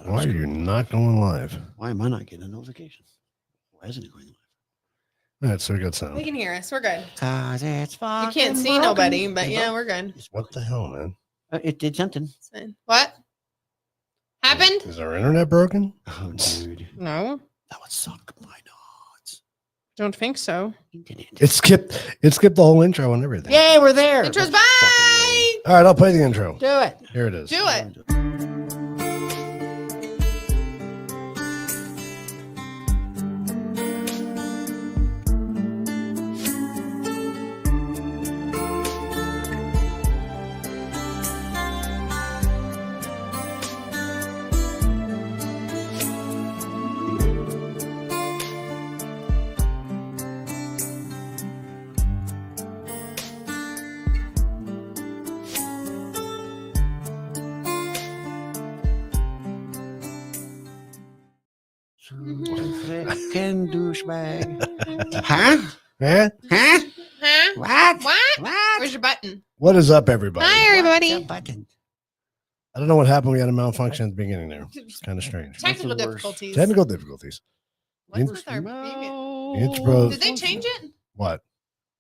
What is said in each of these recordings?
Why are you not going live? Why am I not getting a notification? Why isn't it going live? That's so good sound. We can hear us. We're good. Cause it's You fucking can't see broken. nobody, but yeah, we're good. What the hell, man? It did something. It's fine. What happened? Is our internet broken? Oh, dude. No, That would suck my nuts. don't think so. Internet. It skipped the whole intro and everything. Yay, we're there. Intro's That's fucking bye. All right, I'll play the intro. Do it. Here it is. Do it. Freaking douchebag. Huh? Yeah? Huh? Huh? What? What? What? Where's your button? What is up, everybody? Hi, everybody. What's the button? I don't know what happened. We had a malfunction at the beginning there. It's kind of strange. Technical What's the worst? difficulties. Technical difficulties. What's with our preview? Intro. Did they change it? What?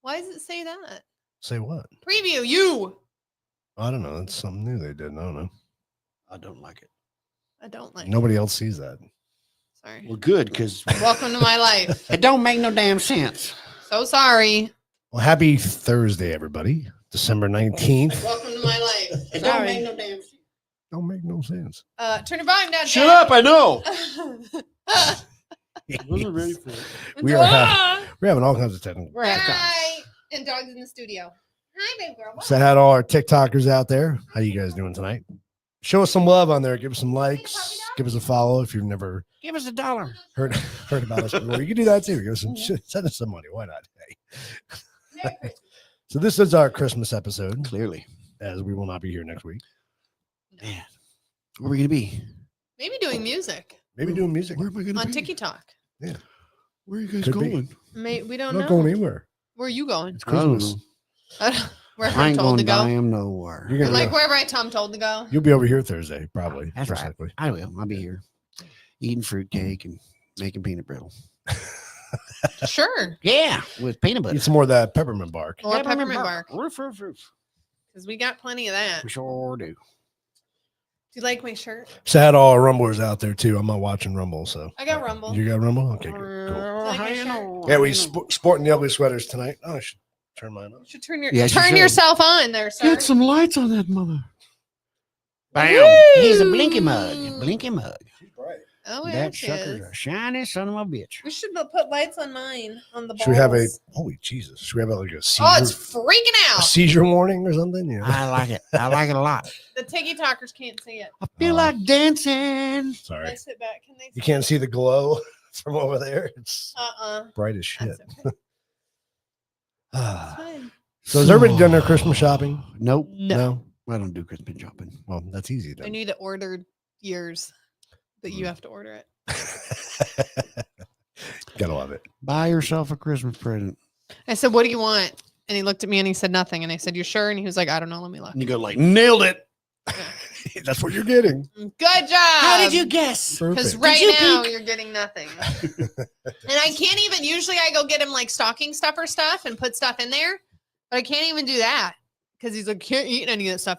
Why does it say that? Say what? Preview you. I don't know. That's something new they did. I don't know. I don't like it. I don't like. Nobody else sees that. Sorry. Well, good, because Welcome to my life. it don't make no damn sense. So sorry. Well, happy Thursday, everybody. December 19th. Welcome to my life. It don't Sorry. make no damn sense. Don't make no sense. Turn your volume down. Shut up, I know. Wasn't ready for it. We are we're having all kinds of technical. We're half time. Hi. And dogs in the studio. Hi, baby girl. So I had all our TikTokers out there. How you guys doing tonight? Show us some love on there. Give us some likes. Give us a follow if you've never Give us $1. heard about us before. You can do that too. Give us some send us some money. Why not? Hey. So this is our Christmas episode, Clearly. as we will not be here next week. Man. Where are we going to be? Maybe doing music Maybe doing music. Where am I going to on be? TikTok. Where are you guys Could be. going? We don't I'm know. not going anywhere. Where are you going? It's I don't Christmas. know. Wherever I I'm ain't told going to go. damn nowhere. You're gonna Like go- wherever I'm told to go. You'll be over here Thursday, probably. That's most right. likely. I will. I'll be here eating fruitcake and making peanut brittle. Sure. Yeah, with peanut butter. Eat some more of that peppermint bark. Or peppermint bark. Roof, roof, roof. Because we got plenty of that. We Do sure do. you like my shirt? So I had all our Rumblers out there too. I'm not watching Rumble, so I got Rumble. you got Rumble? Okay, good. Cool. Like my How you shirt? know? Yeah, How we you know? sporting the ugly sweaters tonight. Oh, I should turn mine on. You should turn your Yes, you turn should. yourself on there, sir. Get some lights on that mother. Bam. Woo! He's a blinky mug. Blinky mug. She's bright. Oh yeah, That she sucker's is. a shiny son of a bitch. We should put lights on mine on the balls. Should we have a holy Jesus? Should we have like a seizure, Oh, it's freaking a out. seizure warning or something? Yeah. I like it. I like it a lot. The TikTokers can't see it. I feel Oh. like dancing. Can I Sorry, sit back? Can they? you can't see the glow from over there. It's Uh-uh. bright as shit. That's okay. It's Ah. fine. So has everybody done their Christmas shopping? Nope. No. I don't do Christmas shopping. Well, that's easy I then. need to order yours, but you have to order it. Gotta love it. Buy yourself a Christmas present. I said, "What do you want?" And he looked at me and he said nothing. And I said, "You sure?" And he was like, "I don't know. Let me look." And you go like, nailed it. That's what you're getting. Good job. How did you guess? Because Perfect. right you now peek? you're getting nothing. And I can't even. Usually I go get him like stocking stuffer stuff and put stuff in there, but I can't even do that because he's like, can't eat any of that stuff.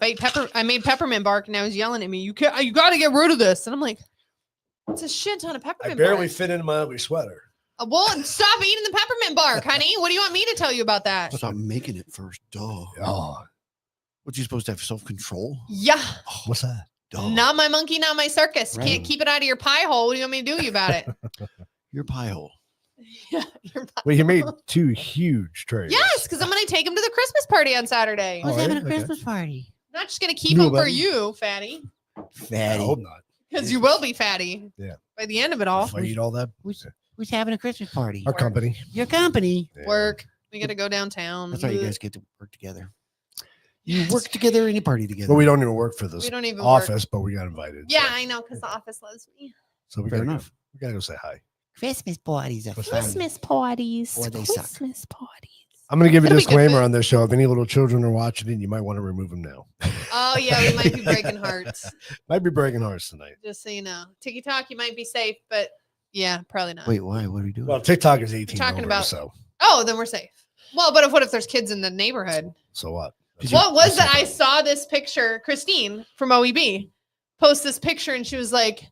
I made peppermint bark and now he's yelling at me. You can't. You got to get rid of this. And I'm like, it's a shit ton of I peppermint barely bark. fit into my ugly sweater. Well, stop eating the peppermint bark, honey. What do you want me to tell you about that? Stop making it first. Duh. Oh, What, you supposed to have self-control? Yeah, what's that? Duh. not my monkey, not my circus. Right. Can't keep it out of your pie hole. What do you want me to do about it? Your pie hole. Yeah, your pie Well, you made hole. 2 huge trays. Yes, because I'm going to take him to the Christmas party on Saturday. Oh, Who's having yeah? a Okay. Christmas party? I'm not just going to keep Knew them for about it. you, fatty, I Fatty. hope not. because you will be fatty. Yeah. By the end of it all, If I eat all that, Who's having a Christmas party? our company. Your company. Yeah. work. We got to go downtown. That's right. You guys get to work together. You work together and you party together. Well, we don't even work for this We don't even work. office, but we got invited. Yeah, so- I know, because the office loves me. So we Fair gotta enough. Go, we gotta go say hi. Christmas parties are What's fun. that? Christmas parties. Or they suck. Christmas parties. I'm going to give you a It'll be good disclaimer food. on this show. If any little children are watching it, you might want to remove them now. Oh yeah, we might be breaking hearts. Might be breaking hearts tonight. Just so you know, TikTok, you might be safe, but yeah, probably not. Wait, why? What are we doing? Well, TikTok is 18 talking over, about- so Oh, then we're safe. Well, but what if there's kids in the neighborhood? so what? What was That's that? I okay. saw this picture. Christine from OEB post this picture, and she was like,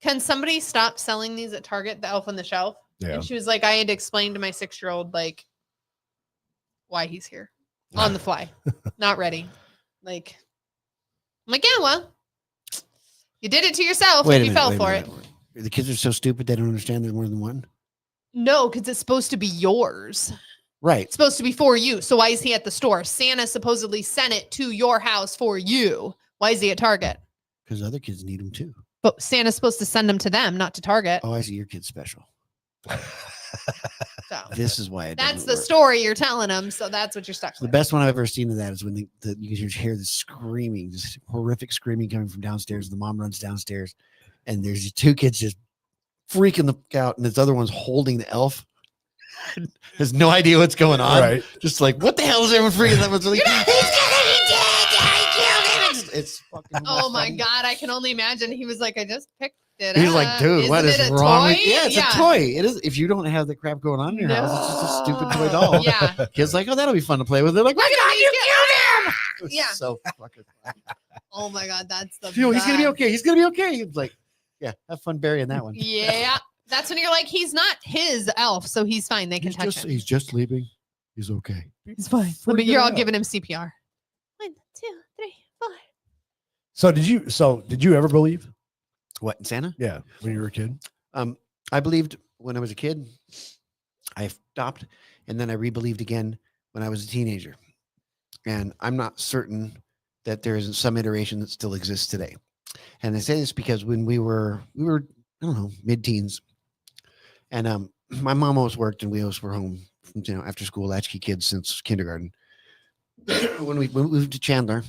"Can somebody stop selling these at Target? The elf on the shelf?" Yeah. And she was like, "I had to explain to my 6-year-old like why he's here on the fly, not ready." Like, I'm like, yeah, well, you did it to yourself if you fell for it. The kids are so stupid they don't understand there's more than one. No, because it's supposed to be yours. Right. It's supposed to be for you. So why is he at the store? Santa supposedly sent it to your house for you. Why is he at Target? Because other kids need them too. But Santa's supposed to send them to them, not to Target. Oh, I see. Your kid's special. So This is why it that's doesn't the work. story you're telling them. So that's what you're stuck The with. best one I've ever seen of that is when you can just hear the screaming, this horrific screaming coming from downstairs. The mom runs downstairs, and there's these two kids just freaking the fuck out, and this other one's holding the elf. Has no idea what's going on. Right. Just like, what the hell is everyone freaking? That was like, he's gonna be dead. I killed him. It's fucking. Oh my funny. God. I can only imagine. He was like, I just picked it He's up. like, dude, what is Isn't it a wrong? toy? With, yeah, it's a toy. It is. If you don't have the crap going on in your house, it's just a stupid toy No. doll. Yeah. Kids like, oh, that'll be fun to play with. They're like, Look my at God, him, you he's killed him. It's Yeah. so fucking funny. Oh my God. That's the He's gonna be best. okay. He's gonna be okay. He's like, yeah, have fun burying that one. Yeah. That's when you're like, he's not his elf, so he's fine. They can touch him. He's just leaving. He's okay. He's fine. Freaking You're all out. giving him CPR. 1, 2, 3, 4. So did you ever believe? What, in Santa? Yeah, when you were a kid. I believed when I was a kid. I stopped, and then I re-believed again when I was a teenager. And I'm not certain that there isn't some iteration that still exists today. And I say this because when we were I don't know, mid-teens, and my mom always worked, and we always were home from, after school, latchkey kids since kindergarten. When we moved to Chandler,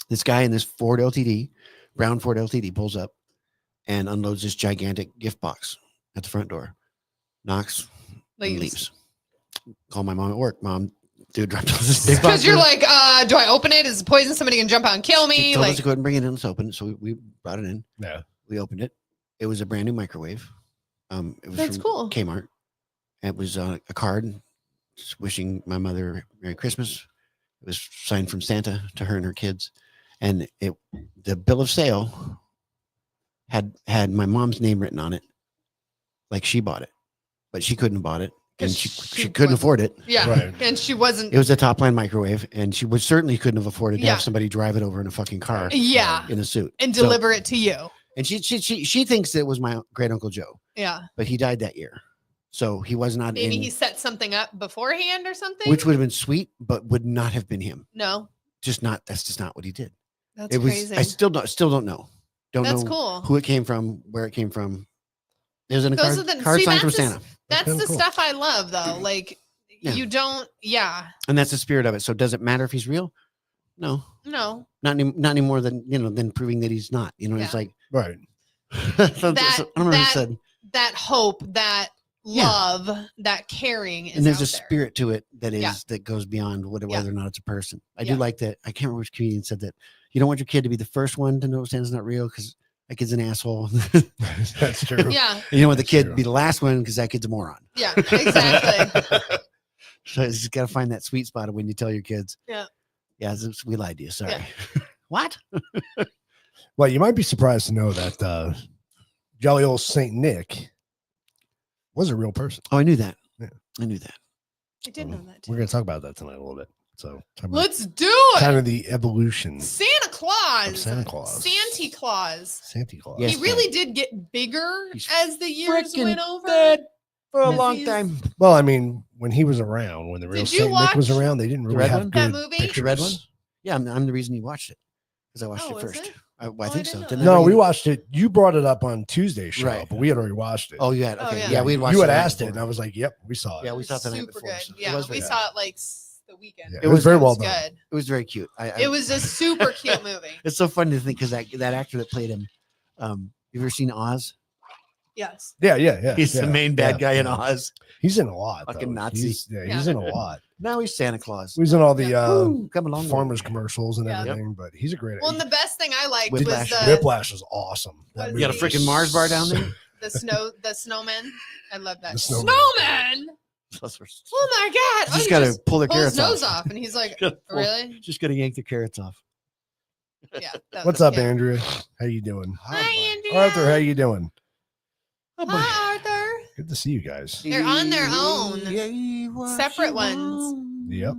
this guy in this brown Ford LTD pulls up and unloads this gigantic gift box at the front door, knocks, and leaves. Call my mom at work. Mom, dude dropped off this big box. Because you're like, do I open it? Is it poison? Somebody can jump out and kill She me. told us Like, to go ahead and bring it in. Let's open it. So we brought it in. Yeah. We opened it. It was a brand new microwave. It was That's from cool. Kmart. It was a card just wishing my mother Merry Christmas. It was signed from Santa to her and her kids. And the bill of sale had my mom's name written on it, like she bought it, but she couldn't have bought it, and 'Cause she she couldn't wasn't- afford it. yeah. Right. And she wasn't. It was a top line microwave, and she certainly couldn't have afforded to Yeah. have somebody drive it over in a fucking car Yeah. in a suit And So- deliver it to you. and she thinks it was my great uncle Joe, Yeah. but he died that year, so he was not Maybe in. he set something up beforehand or something. Which would have been sweet, but would not have been him. No. That's just not what he did. That's It was. crazy. I still don't know. Don't That's know cool. who it came from, where it came from. It was in a Those card, are the- card see, signed from that's the- Santa, That's kinda the cool. stuff I love, though. Like, Yeah. you don't. Yeah. and that's the spirit of it. So does it matter if he's real? No, No. not any more than than proving that he's not. It's Yeah. like Right. I don't know. Said, That hope, that Yeah. love, that caring is and there's out a there. spirit to it that is Yeah. that goes beyond whether Yeah. or not it's a person. I Yeah. do like that. I can't remember which comedian said that. You don't want your kid to be the first one to know Santa's not real because that kid's an asshole. That's true. Yeah. You don't want the That's kid true. to be the last one because that kid's a moron. Yeah. Exactly. So you just got to find that sweet spot of when you tell your kids. Yeah. Yeah, we lied to you. Sorry. Yeah. What? Well, you might be surprised to know that jolly old Saint Nick was a real person. Oh, I knew that. Yeah. I knew that. I did know that We're too. going to talk about that tonight a little bit. So talk about Let's do it. kind of the evolution Santa Claus. of Santa Claus. Santa Claus. Santa Claus. Yes, He really did get bigger He's as the years frickin' went over. dead for a Because long he's- time. Well, I mean, when he was around, when the real Did you Saint Nick was watch around, they didn't really red have one? good That movie? pictures. The red one? Yeah, I'm the reason you watched it because I watched Oh, it is first. it? I I think so. didn't know Didn't I No, bring we it- watched it. You brought it up on Tuesday's show, Right. but we had already watched it. Oh, you had. Oh, Okay. yeah. yeah, we had watched You it had the night asked it, before. and I was like, "Yep, we saw it." Yeah, we saw it the night Super before. good. so it Yeah, was we very- saw it like the weekend. Yeah, It was very It well was done. good. It was very cute. It was a super cute movie. It's so funny to think because that actor that played him. You ever seen Oz? Yes. Yeah. He's the yeah, main bad yeah, guy in yeah. Oz. He's in a lot. Fucking though. Nazi. He's Yeah. in a lot. Now he's Santa Claus. He's in all the Ooh, come along, farmers commercials and Yeah. everything, but he's a great. Well, and the best thing I liked Whiplash. was Whiplash is awesome. What That is You got a he? movie is freaking Mars bar down there? the snowman. I love that. The snowman. Snowman. Just Oh my god! just he gotta pull their pull his carrots nose off. off, and he's like, Gotta pull- "Really? Just gotta yank the carrots off. Yeah." What's up, yeah. Andrea? How you doing? Hi, Andrea. Arthur, how you doing? Hi, Arthur. Good to see you guys. They're on their own. Separate ones. Yep.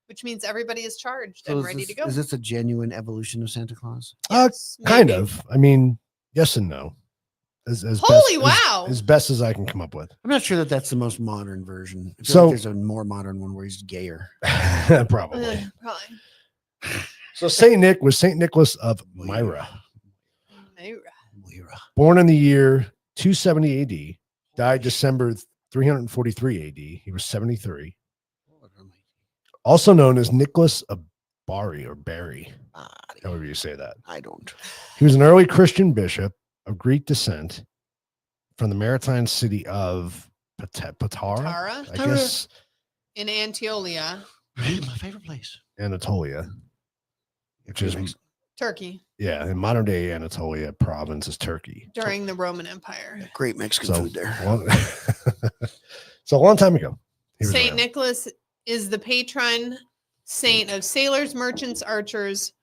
Which means everybody is charged So and is ready this- to go. Is this a genuine evolution of Santa Claus? Yes, Kind maybe. of. I mean, yes and no. As Holy best, wow. As best as I can come up with. I'm not sure that that's the most modern version. I feel So- like there's a more modern one where he's gayer. Probably. Probably. So Saint Nick was Saint Nicholas of Myra, Moira. born in the year 270 AD, died December 343 AD. He was 73. Also known as Nicholas of Bari or Barry, however you say that. I don't. He was an early Christian bishop of Greek descent from the maritime city of Patara, Tara I guess, in Antiolia, My favorite place. Anatolia, which is, Turkey, in modern day Anatolia province is Turkey. during the Roman Empire. Great Mexican So, food there. So a long time ago. he was Saint around. Nicholas is the patron saint of sailors, merchants, archers,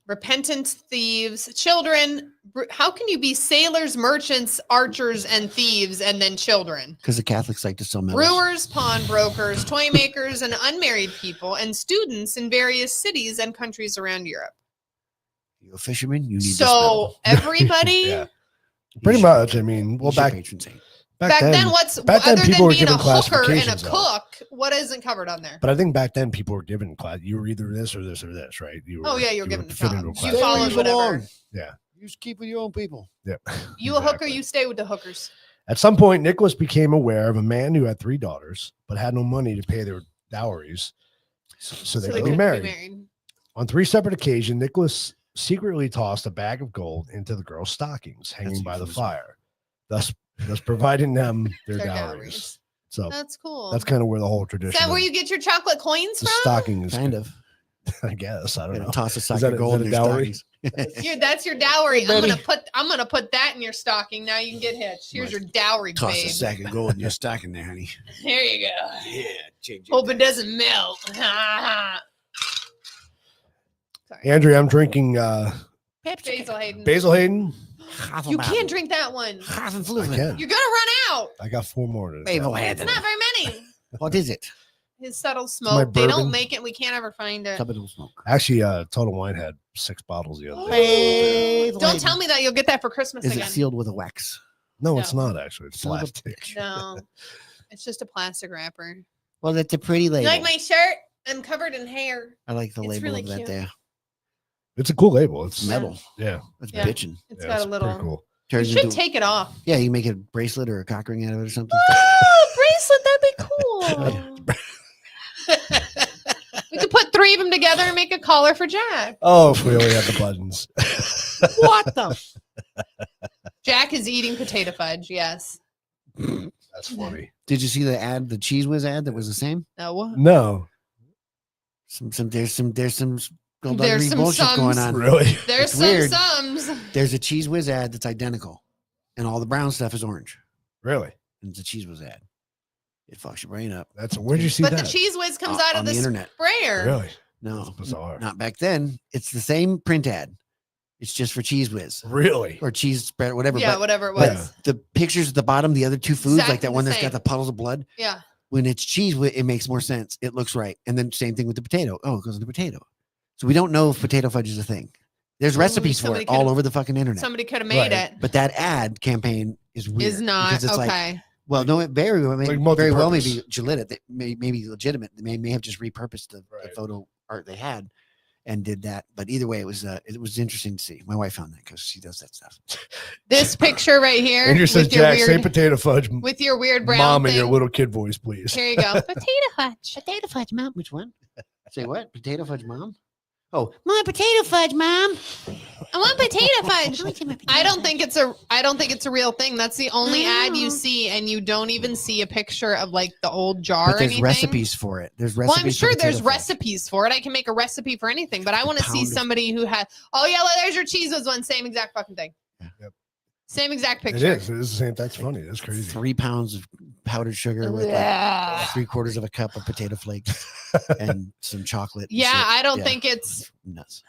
repentant thieves, children. How can you be sailors, merchants, archers, and thieves, and then children? Because the Catholics like to sell medals. Brewers, pawnbrokers, toy makers, and unmarried people, and students in various cities and countries around Europe. You a fisherman? You need this So medal. everybody Yeah. Pretty much. I mean, well, He's your back patron saint. back then, what's back then other people than were being a given hooker and a classifications, though. cook? What isn't covered on there? But I think back then people were given class. You were either this or this or this, right? You were, Oh yeah, you're given were a fit job. into a You class. followed you whatever. belong. Yeah. You just keep with your own people. Yeah. You a hooker, Exactly. you stay with the hookers. At some point, Nicholas became aware of a man who had 3 daughters, but had no money to pay their dowries, so they could be couldn't married. On 3 separate occasions, Nicholas secretly tossed a bag of gold into the girls' stockings hanging by the euphemism. fire, thus providing them their Their dowries. dowries. So That's cool. that's kind of where the whole Is tradition that where of you get your chocolate coins the from? stockings, Kind of. I guess. I don't know. Toss a sack that of a- gold is in that your a dowry? stockings. That's your dowry. Hey, baby. I'm gonna put that in your stocking. Now you can get hitched. Here's Right. your dowry, Toss babe. a sack of gold in your stocking there, honey. There you go. Yeah. Change Hope it doesn't melt. Sorry. Andrea, I'm drinking Basil Hayden. Basil Hayden. You can't drink that one. I can. You're gonna run out. I got 4 more. To Basil It's Hayden. not very many. What is it? His subtle my smoke. They bourbon. don't make it. We can't ever find it. Subtle smoke. Actually, Total Wine had 6 bottles the other day. Don't tell me that you'll get that for Christmas Is it again. sealed with a wax? No, it's No. not actually. It's Son of a plastic. No, it's just a plastic wrapper. Well, that's a pretty You label. like my shirt? I'm covered in hair. I like the It's label really of that cute. there. It's a cool label. It's Metal. Yeah, It's Yeah. bitching. It's yeah, got a pretty little. cool. You Turns should into, take it off. yeah, you make a bracelet or a cock ring out of it or something. Oh, bracelet. That'd be cool. We could put 3 of them together and make a collar for Jack. Oh, if we only had the buttons. What the? Jack is eating potato fudge. Yes. That's funny. Did you see the ad, the Cheese Whiz ad that was the same? No. No, There's some There's skullduggery some bullshit sums. going on. really. There's It's some weird. sums. There's a Cheese Whiz ad that's identical, and all the brown stuff is orange. Really. And it's a Cheese Whiz ad. It fucks your brain up. That's where'd you see But that? the cheese whiz comes On- out of on the the internet. sprayer. Really? No, That's bizarre. not back then. It's the same print ad. It's just for Cheese Whiz Really? or cheese spread, whatever. Yeah, but whatever it but- was. the pictures at the bottom, the other 2 foods, like Exactly that one the that's got same. the puddles of blood. Yeah. When it's Cheese Whiz, it makes more sense. It looks right. And then same thing with the potato. Oh, it goes in the potato. So we don't know if potato fudge is a thing. There's Ooh, recipes for somebody it all could've- over the fucking internet. Somebody could have made Right. it. But that ad campaign is weird. Is not because it's like, okay. well, no, it very well may, Like very well may multi-purpose. be legitimate. That may be legitimate. They may have just repurposed the Right. photo art they had and did that. But either way, it was interesting to see. My wife found that because she does that stuff. This picture right here Andrew says, with your Jack, say weird, potato fudge. with your weird brown Mom thing. in your little kid voice, please. Here you go. Potato fudge. Potato fudge, mom. Which one? Say what? Potato fudge, mom. Oh, my potato fudge, Mom. I want potato fudge. I don't think it's a real thing. That's the only ad you see, and you don't even see a picture of like the old jar But or there's anything. recipes for it. There's Well, recipes. I'm sure for there's potato fudge. recipes for it. I can make a recipe for anything, but I want to see pound of- somebody who had. Oh yeah, well, there's your cheese whiz one. Same exact fucking thing. Yep. Same exact It picture. is. It is the same. That's funny. That's crazy. 3 pounds of powdered sugar with like Yeah. 3/4 of a cup of potato flakes and some chocolate. and Yeah, shit. I don't Yeah. think it's. Nuts.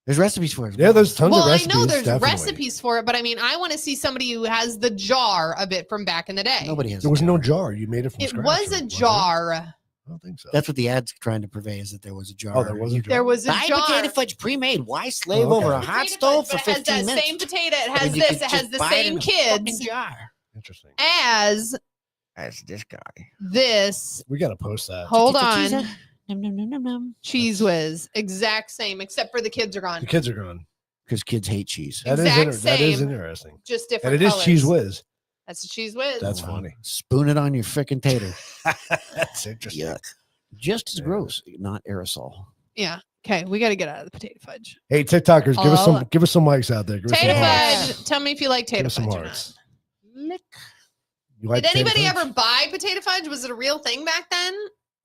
There's recipes for it. as Yeah, well. there's tons Well, of I recipes. know there's definitely. recipes for it, but I mean, I want to see somebody who has the jar of it from back in the day. Nobody has. There a was no jar. jar. You made it from It scratch. was or a was it? jar. I don't think so. That's what the ad's trying to purvey is that there was a jar. Oh, there was a You jar. There was a buy jar. potato fudge pre-made. Why slave Oh, okay. over a hot Potato stove fudge, for but it has 15 that minutes? same potato. It when has you this. could It has just the buy it same in a fucking kids jar. Interesting. as That's this guy. this. We got to post that. Hold Cheese, on. Num, num, num, num, num. Cheese whiz. Exact same, except for the kids are gone. The kids are gone. Because kids hate cheese. That is Exact that is same. interesting. Just And different it is colors. cheese whiz. That's the cheese whiz. That's Wow. funny. Spoon it on your freaking tater. That's interesting. Yuck. Just as Yeah. gross, not aerosol. Yeah. Okay, we got to get out of the potato fudge. Hey, TikTokers, Oh. give us some likes out there. Give us some Potato hearts. fudge. Tell me if you like Give potato us some fudge or not. hearts. Lick. You like Did potato anybody fudge? ever buy potato fudge? Was it a real thing back then?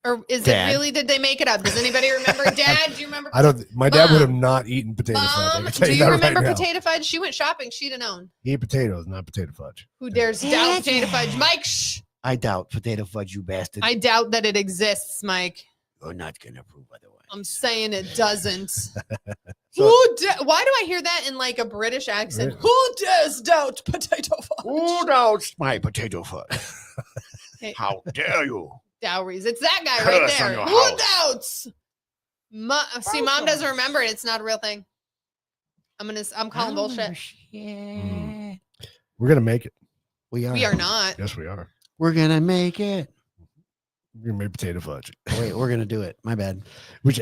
Or is Dad. it really, did they make it up? Does anybody remember? Dad, do you remember? I don't. My dad would have Mom. not eaten potato fudge. I Mom, can tell do you you that remember right now. potato fudge? She went shopping. She'd have known. He ate potatoes, not potato fudge. Who dares doubt potato fudge? Mike, shh. I doubt potato fudge, you bastard. I doubt that it exists, Mike. You're not going to prove otherwise. I'm saying it doesn't. So- Why do I hear that in like a British accent? Really? Who dares doubt potato fudge? Who doubts my potato fudge? Hey, How dare you? dowries. It's that guy right Curse on there. your Who house. doubts? See, Mom doesn't remember it. It's not a real thing. I'm calling bullshit. Yeah. We're gonna make it. We are. We are not. Yes, we are. We're going to make it. We're gonna make potato fudge. Wait, we're going to do it. My bad. Which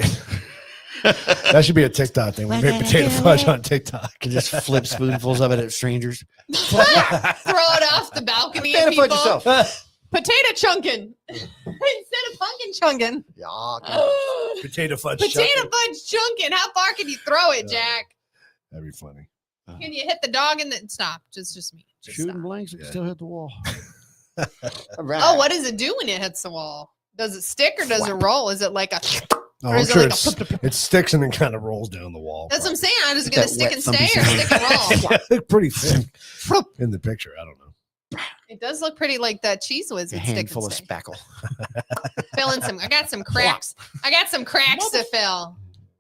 that should be a TikTok thing. We We're make gonna potato do fudge it. on TikTok. Just flip spoonfuls of it at strangers. Throw it off the balcony at Potato people. fudge yourself. Potato chunking instead of pumpkin chunking. Yeah. Potato fudge. Potato chucking. fudge chunking. How far can you throw it, Jack? That'd be funny. Can you hit the dog in the stop? Just me. Just Shooting stop. blanks, it can Yeah. still hit the wall. All right. Oh, what does it do when it hits the wall? Does it stick or does it roll? Is it like a? Oh, Or I'm is it sure like it sticks and then kind of rolls down the wall. That's what I'm saying. I was That gonna stick wet and thumpy stay or sound. stick and roll. It looked pretty thick in the picture. I don't know. It does look pretty like that cheese whiz. A Would stick handful and of stay. spackle. Fill in some. I got some cracks. I got some cracks to fill.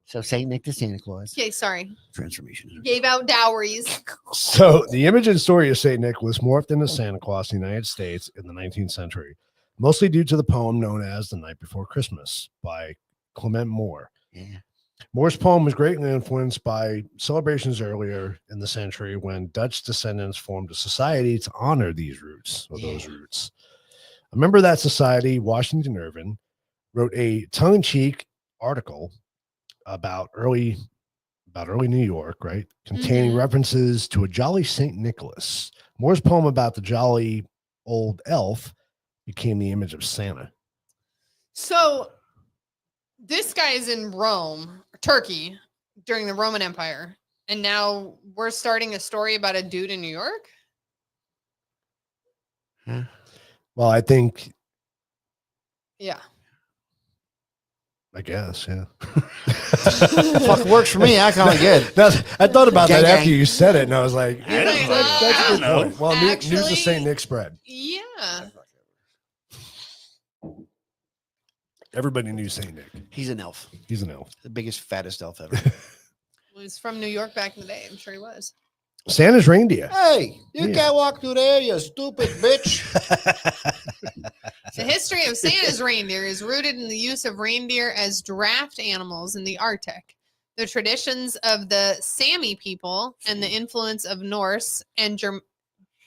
So Saint Nick to Santa Claus. Okay, sorry. Transformation. Gave out dowries. So the image and story of Saint Nicholas morphed into Santa Claus in the United States in the 19th century, mostly due to the poem known as "The Night Before Christmas" by Clement Moore. Yeah. Moore's poem was greatly influenced by celebrations earlier in the century when Dutch descendants formed a society to honor these roots or those roots. A member of that society, Washington Irving, wrote a tongue-in-cheek article about early New York, right? Containing Mhm. references to a jolly Saint Nicholas. Moore's poem about the jolly old elf became the image of Santa. So this guy is in Rome, Turkey, during the Roman Empire, and now we're starting a story about a dude in New York. Well, I think, Yeah. I guess, yeah. Fuck works for me. I call it good. I thought about that Gang, after you said it, and I was like, I don't know. that's a I good don't point. Well, news Actually- of St. Nick spread. Yeah. Everybody knew St. Nick. He's an elf. He's an elf. The biggest, fattest elf ever. He was from New York back in the day. I'm sure he was. Santa's reindeer. Hey, you Yeah. can't walk through there, you stupid bitch. The history of Santa's reindeer is rooted in the use of reindeer as draft animals in the Arctic. The traditions of the Sami people and the influence of Norse and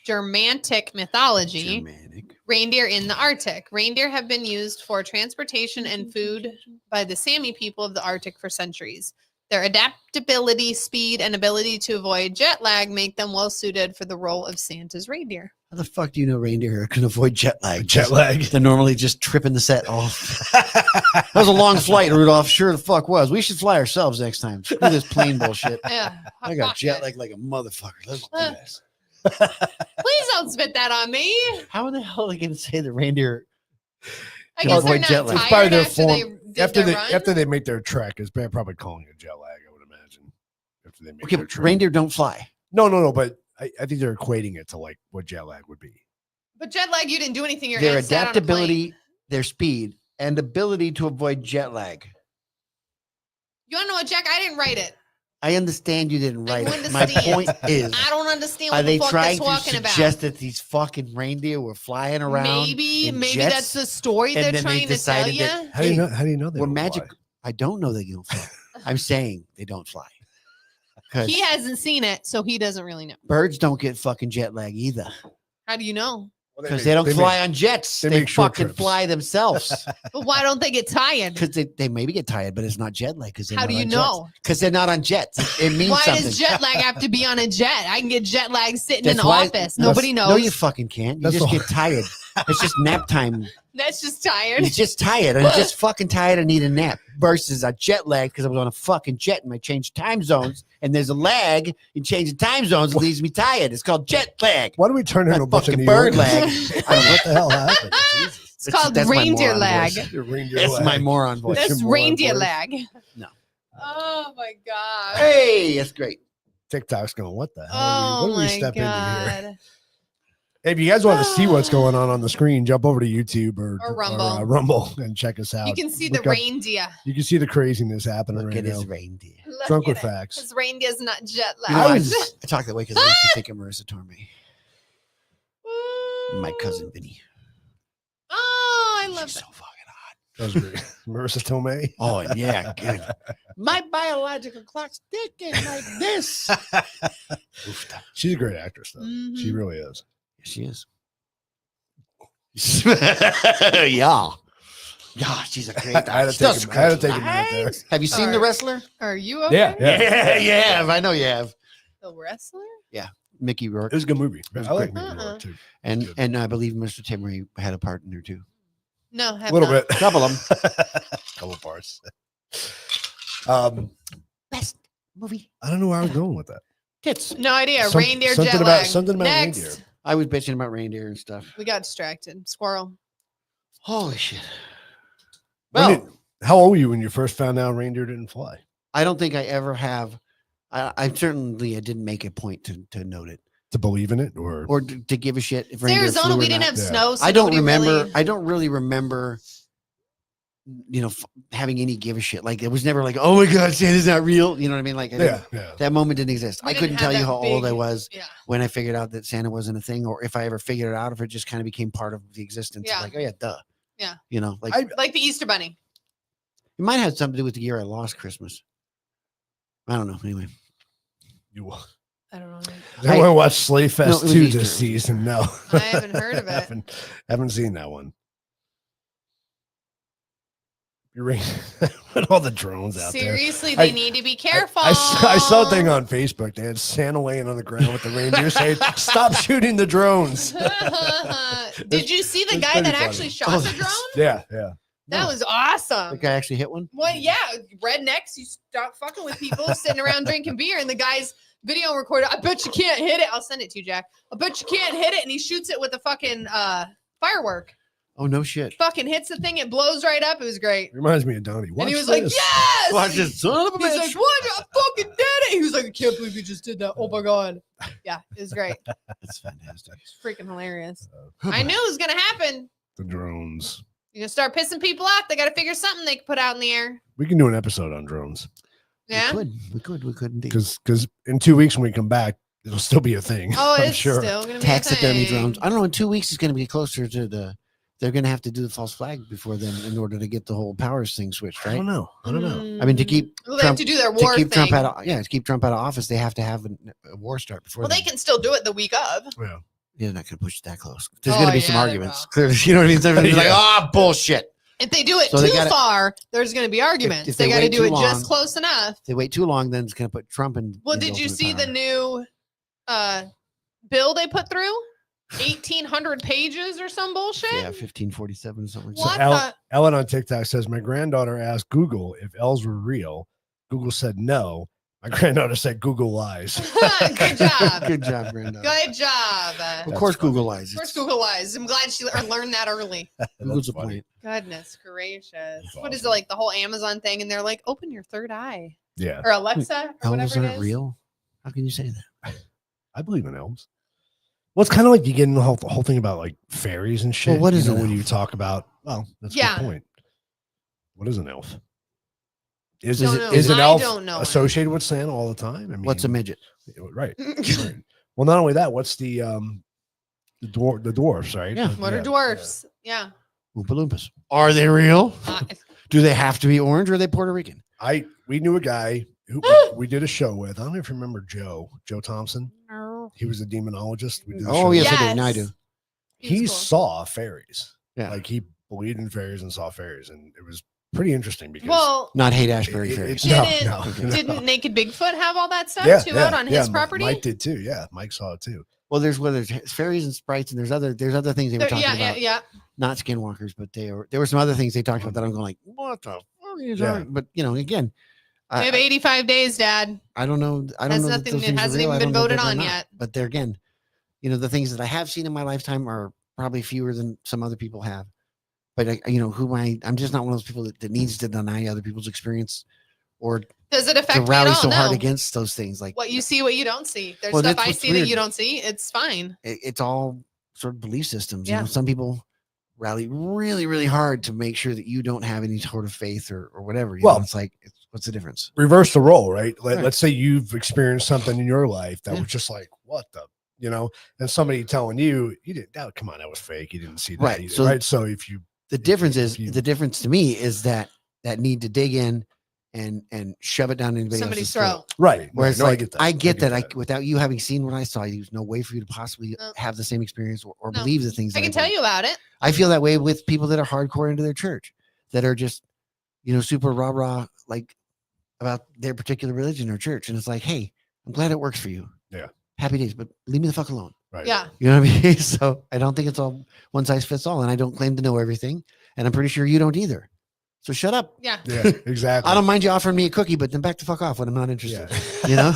Germanic mythology. Germanic. Reindeer in the Arctic. Reindeer have been used for transportation and food by the Sami people of the Arctic for centuries. Their adaptability, speed, and ability to avoid jet lag make them well suited for the role of Santa's reindeer. How the fuck do you know reindeer can avoid jet lag? Jet lag. They're normally just tripping the set off. That was a long flight, Rudolph. Sure the fuck was. We should fly ourselves next time. Screw this plane bullshit. Yeah, I got fuck jet it. lag like a motherfucker. Let's do this. Please don't spit that on me. How in the hell are they going to say the reindeer? I To guess they're avoid not jet lag. It's probably tired their after form- they did after their they run. after they make their trek, it's probably calling it jet lag. I would imagine. After they make Okay, their but trek. reindeer don't fly. No. But I think they're equating it to like what jet lag would be. But jet lag, you didn't do anything. Your Their ass sat on a plane. adaptability, their speed, and ability to avoid jet lag. You want to know what, Jack? I didn't write it. I understand you didn't I write don't it. My understand. point is, I don't understand are what they the fuck trying that's to talking about. suggest that these fucking reindeer were flying around? Maybe in that's jets, the story and they're then they trying to tell decided you. that- How do you know? How do you know they We're don't magic. fly? I don't know they don't fly. I'm saying they don't fly. Because He hasn't seen it, so he doesn't really know. birds don't get fucking jet lag either. How do you know? Well, Because they don't fly make- on jets. they They, make short fucking trips. fly themselves. But why don't they get tired? Because they maybe get tired, but it's not jet lag. Because How do you know? Because they're not on jets. It means Why something. does jet lag have to be on a jet? I can get jet lag sitting That's in the why- office. that's- Nobody knows. No, you fucking can't. You That's just the- get tired. It's just nap time. That's just tired. You're just tired. I'm just fucking tired. I need a nap. Versus a jet lag because I was on a fucking jet and I changed time zones. And there's a lag in changing time zones. It leaves me tired. It's called jet lag. Why do we turn into a Not bunch of fucking New bird Yorkers? lag. I don't know what the hell happened. Jesus. It's called that's my reindeer moron lag. voice. Your reindeer That's lag. my moron voice. That's Your moron reindeer voice. lag. No. Oh my god. Hey, that's great. TikTok's going, what the hell? Oh what do we my step into here? god. Hey, if you guys want to see what's going on the screen, jump over to YouTube or Rumble. Rumble and check us out. You can see the Look up- reindeer. You can see the craziness happening Look right at now. his reindeer. Look Drunk at with it. facts. His reindeer's not jet You know, lag. I, was- I talk that way because I used to think of Marissa Tomei. My cousin Vinny. Oh, I love She's that. so fucking hot. That was great. Marissa Tomei. Oh, yeah. Good. My biological clock's ticking like this. Oofta. She's a great actress, though. She Mhm. really is. Yes, she is. Yeah. Yeah, she's a great I had to She does take a- I had to great take a minute there. lines. Have you seen The Alright. Wrestler? Are you okay? Yeah, yeah. you have. I know you have. The wrestler? Mickey Rourke. It was a good movie. was I like great. Mickey Rourke, too. And good. and I believe Mr. Timmery had a part in there too. No, A little bit. Couple of 'em. Couple parts. Best movie. I don't know where I was going with that. Tits. No idea. Some- Reindeer something jet about- lag. something about Next. reindeer. I was bitching about reindeer and stuff. We got distracted. Squirrel. Holy shit. When Well, did- how old were you when you first found out reindeer didn't fly? I don't think I ever have. I certainly I didn't make a point to note it To believe in it, or to give a shit if It's reindeer Arizona. flew or We didn't not. have Yeah. snow. So I don't nobody remember. really- I don't really remember. Having any give a shit. Like it was never like, oh my god, Santa's not real. You know what I mean? Like I didn't- yeah. that moment didn't exist. We I didn't couldn't have tell you that how old I big- was Yeah. when I figured out that Santa wasn't a thing, or if I ever figured it out, if it just kind of became part of the existence. Yeah. Like, oh yeah, duh. Yeah. You know, like Like the Easter Bunny. it might have something to do with the year I lost Christmas. I don't know. Anyway, You I don't know. I want to watch Slay Fest No, it was 2 Easter. this season. No, I haven't heard of it. haven't seen that one. You're right. With all the drones out Seriously, I- they need to be there. careful. I saw a thing on Facebook. They had Santa laying on the ground with the reindeer saying, "Stop shooting the drones." Did you see the it's guy pretty that funny. actually shot Oh, the that's- drone? Yeah, yeah. That was the awesome. guy actually hit one. Well, yeah, rednecks, you stop fucking with people sitting around drinking beer, and the guy's video recorder. I bet you can't hit it. I'll send it to you, Jack. I bet you can't hit it, and he shoots it with a fucking firework. Oh no shit! Fucking hits the thing, it blows right up. It was great. Reminds me of Donnie. And Watch he was like, this. "Yes!" Watch this son of a He's bitch. like, "What? I fucking did it!" He was like, "I can't believe you just did that. Oh my god!" Yeah, it was great. That's fantastic. It's freaking hilarious. Oh, I knew it was gonna happen. The drones. You're gonna start pissing people off. They got to figure something they can put out in the air. We can do an episode on drones Yeah. We could indeed. because in 2 weeks when we come back, it'll still be a thing. Oh, I'm it's sure. still gonna be Taxidermy a thing. drones. I don't know. In 2 weeks, it's going to be closer to the. They're going to have to do the false flag before then in order to get the whole powers thing switched, I right? don't know. I don't know. I mean, to keep Well, they have Trump- to do their to war keep thing. Trump out of to keep Trump out of office, they have to have a war start before. Well, they then. can still do it the week of. Yeah. They're not going to push it that close. There's Oh, going to be yeah, some they arguments. will. Clearly, you know what I mean. They're going to be like, Yeah. "Ah, bullshit." If they do it So they too gotta- far, there's going to be arguments. if they they got to wait do too it long, just close enough. If they wait too long, then it's going to put Trump in. Well, in did you ultimate see the power. new bill they put through? 1,800 pages or some bullshit? Yeah, 1547 or something. What Ellen on TikTok says, my granddaughter asked Google if elves were real. Google said no. My granddaughter said Google lies. Good job. Good job, Brenda. Good job. Of course, funny. Google lies. Of course, Google lies. I'm glad she learned that early. Google's That's a funny. point. Goodness gracious. That's What is it awesome. like the whole Amazon thing? And they're like, open your third eye. Yeah, Or Alexa or Elves whatever it aren't is. real. How can you say that? I believe in elves. Well, it's kind of like you get in the whole thing about like fairies and shit. Well, what is you an when you elf? talk about? Well, that's a Yeah. good point. What is an elf? Is Don't it know. is an I elf don't know. associated with Santa all the time? I mean, What's a midget? right? Right. Well, not only that, what's the dwarfs, right? Yeah. What are dwarfs? Yeah. Oompa Loompas. Are they real? Uh, Do they have to be orange or are they Puerto Rican? We knew a guy who we did a show with. I don't know if you remember Joe Thompson. He was a demonologist. We did a show Oh, yes, with I him. do. Now I do. He cool. saw fairies. Yeah. Like he believed in fairies and saw fairies, and it was pretty interesting because Well, Not Haight Ashbury it- fairies. it- Didn't- no. didn't Naked Bigfoot have all that stuff too out on his property? Mike did too. Yeah, Mike saw it too. Well, there's fairies and sprites, and there's other things they were talking yeah, about. yeah. Not skinwalkers, but there were some other things they talked about that I'm going like, what the fuck is Yeah. that? But again, We have 85 days, Dad. I don't know. I don't Has know. that nothing- those it things are hasn't real. even I been don't know voted that they're on not. yet. But there again, the things that I have seen in my lifetime are probably fewer than some other people have. But I'm just not one of those people that needs to deny other people's experience or Does it to affect me at rally all? so hard No. against those things. Like What you see, what you don't see. There's Well, stuff that's I what's see weird. that you don't see. It's fine. it's all sort of belief systems. Yeah. Some people rally really, really hard to make sure that you don't have any sort of faith or whatever. Well, it's like, what's the difference? Reverse the role, right? Right. Let's say you've experienced something in your life that Yeah. was just like, what the, and somebody telling you didn't. Oh, come on, that was fake. You didn't see that, Right. either, So- right? So if you The difference is you- the difference to me is that need to dig in and shove it down anybody Somebody's else's throat. right, Whereas no, like, I get that. that. Without you having seen what I saw, there's no way for you to possibly No. have the same experience or No. believe the things. I that can tell believe. you about it. I feel that way with people that are hardcore into their church, that are just, super rah like about their particular religion or church, and it's like, hey, I'm glad it works for you. Yeah. Happy days, but leave me the fuck alone. Right. Yeah. You know what I mean? So I don't think it's all one size fits all, and I don't claim to know everything, and I'm pretty sure you don't either. So shut up. Yeah. Yeah, exactly. I don't mind you offering me a cookie, but then back the fuck off when I'm not interested. Yeah. You know?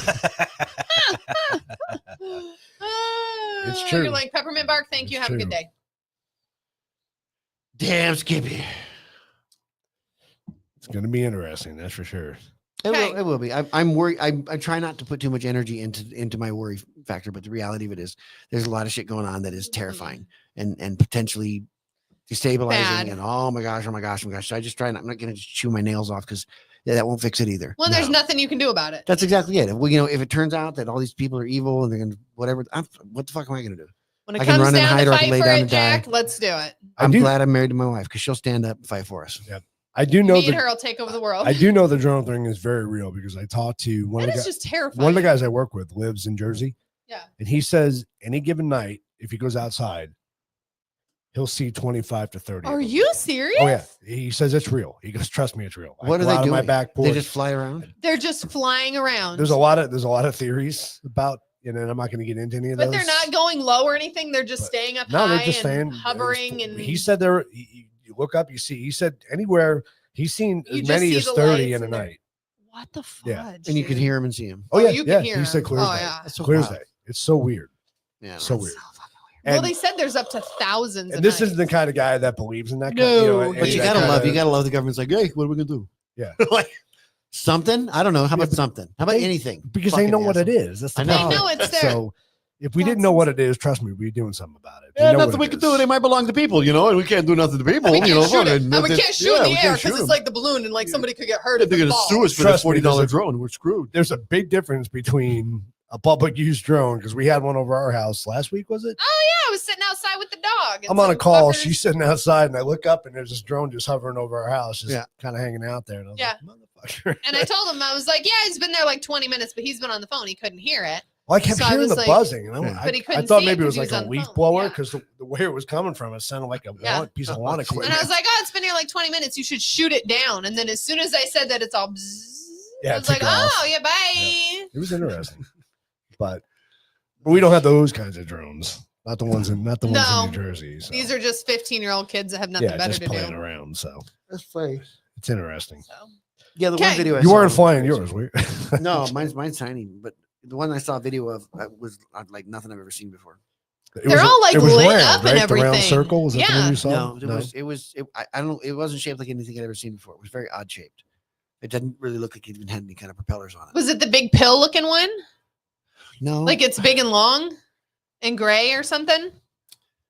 It's Ah, true. You're like peppermint bark. Thank It's you. Have a good true. day. Damn, Skippy. It's going to be interesting, that's for sure. Okay. It will be. I'm worried. I try not to put too much energy into my worry factor, but the reality of it is there's a lot of shit going on that is terrifying and potentially destabilizing. Bad. And oh my gosh. So I just try not. I'm not going to just chew my nails off because that won't fix it either. Well, there's No. nothing you can do about it. That's exactly it. Well, if it turns out that all these people are evil and they're going to whatever, what the fuck am I going to do? When it I can comes run and down hide to or I can fight lay for down it, and die. Jack, let's do it. I'm do- glad I'm married to my wife because she'll stand up and fight for us. I do know Me and that her will take over the world. I do know the drone thing is very real because I talked to one That of the is just terrifying. one of the guys I work with lives in Jersey. Yeah. And he says any given night, if he goes outside, he'll see 25 to 30. Are of them. you serious? Oh yeah. He says it's real. He goes, trust me, it's real. I What are go they out on my doing? back porch. They just fly around. They're just flying around. There's a lot of theories about, and I'm not going to get into any of but those. they're not going low or anything. They're just But- staying up No, high they're just and saying hovering. And he said there. You look up, you see. He said anywhere he's seen You as just many see as the 30 lights in a and they're- night. what the fudge? Yeah. And you can dude? hear them and see them. Oh yeah, you can yeah. hear He said him. clear Oh, as day. yeah. That's so Clear as wild. day. It's so weird. Yeah, So that's- weird. Well, And, they said there's up to thousands. and a this night. isn't the kind of guy that believes in that. No, kind, But any you of that gotta kind love. of- You gotta love the government's like, hey, what are we gonna do? Yeah. like something. I don't know. How about but something? How about they- anything? because they Fucking know what it asshole. is. That's the I know. They problem. know it's there. So if we didn't know what it is, trust me, we'd be doing something about it. Yeah, know nothing what we it can is. do. They might belong to people, and we can't do nothing to people. And we can't shoot it. fucking And we nothing- can't shoot yeah, in we the air can't because shoot it's 'em. like the balloon and like somebody could get hurt. They're if it gonna falls. sue us for Trust the me, $40 there's a- drone. We're screwed. There's a big difference between a public use drone because we had one over our house last week. Was it? Oh yeah, I was sitting outside with the dog. and I'm on a some call. fuckers- She's sitting outside, and I look up, and there's this drone just hovering over our house, just Yeah. kind of hanging out there. And I was Yeah. like, motherfucker. And I told him, I was like, yeah, he's been there like 20 minutes, but he's been on the phone. He couldn't hear it. Well, I kept So I hearing was the like- buzzing, and But he I couldn't thought see it maybe it 'cause was he like was a on leaf phone. blower Yeah. because the way it was coming from, it sounded like a Yeah. piece of lawn equipment. And I was like, oh, it's been here like 20 minutes. You should shoot it down. And then as soon as I said that, it's all bzzz. Yeah, I it was like, took off. oh, yeah, bye. It was interesting, but we don't have those kinds of drones. Not the ones in New Jersey. So. These are just 15-year-old kids that have nothing better just to playing do. around. So That's funny. it's interesting. So. Yeah, the Okay. one video I You saw weren't was flying crazy. yours, were you? No, mine's tiny, but the one I saw a video of was like nothing I've ever seen before. They're all like it was lit round, up and right? The everything. round circle was that the one Yeah. you saw? No, I don't. It wasn't shaped like anything I'd ever seen before. It was very odd shaped. It didn't really look like it even had any kind of propellers on it. Was it the big pill looking one? No, Like it's big and long and gray or something?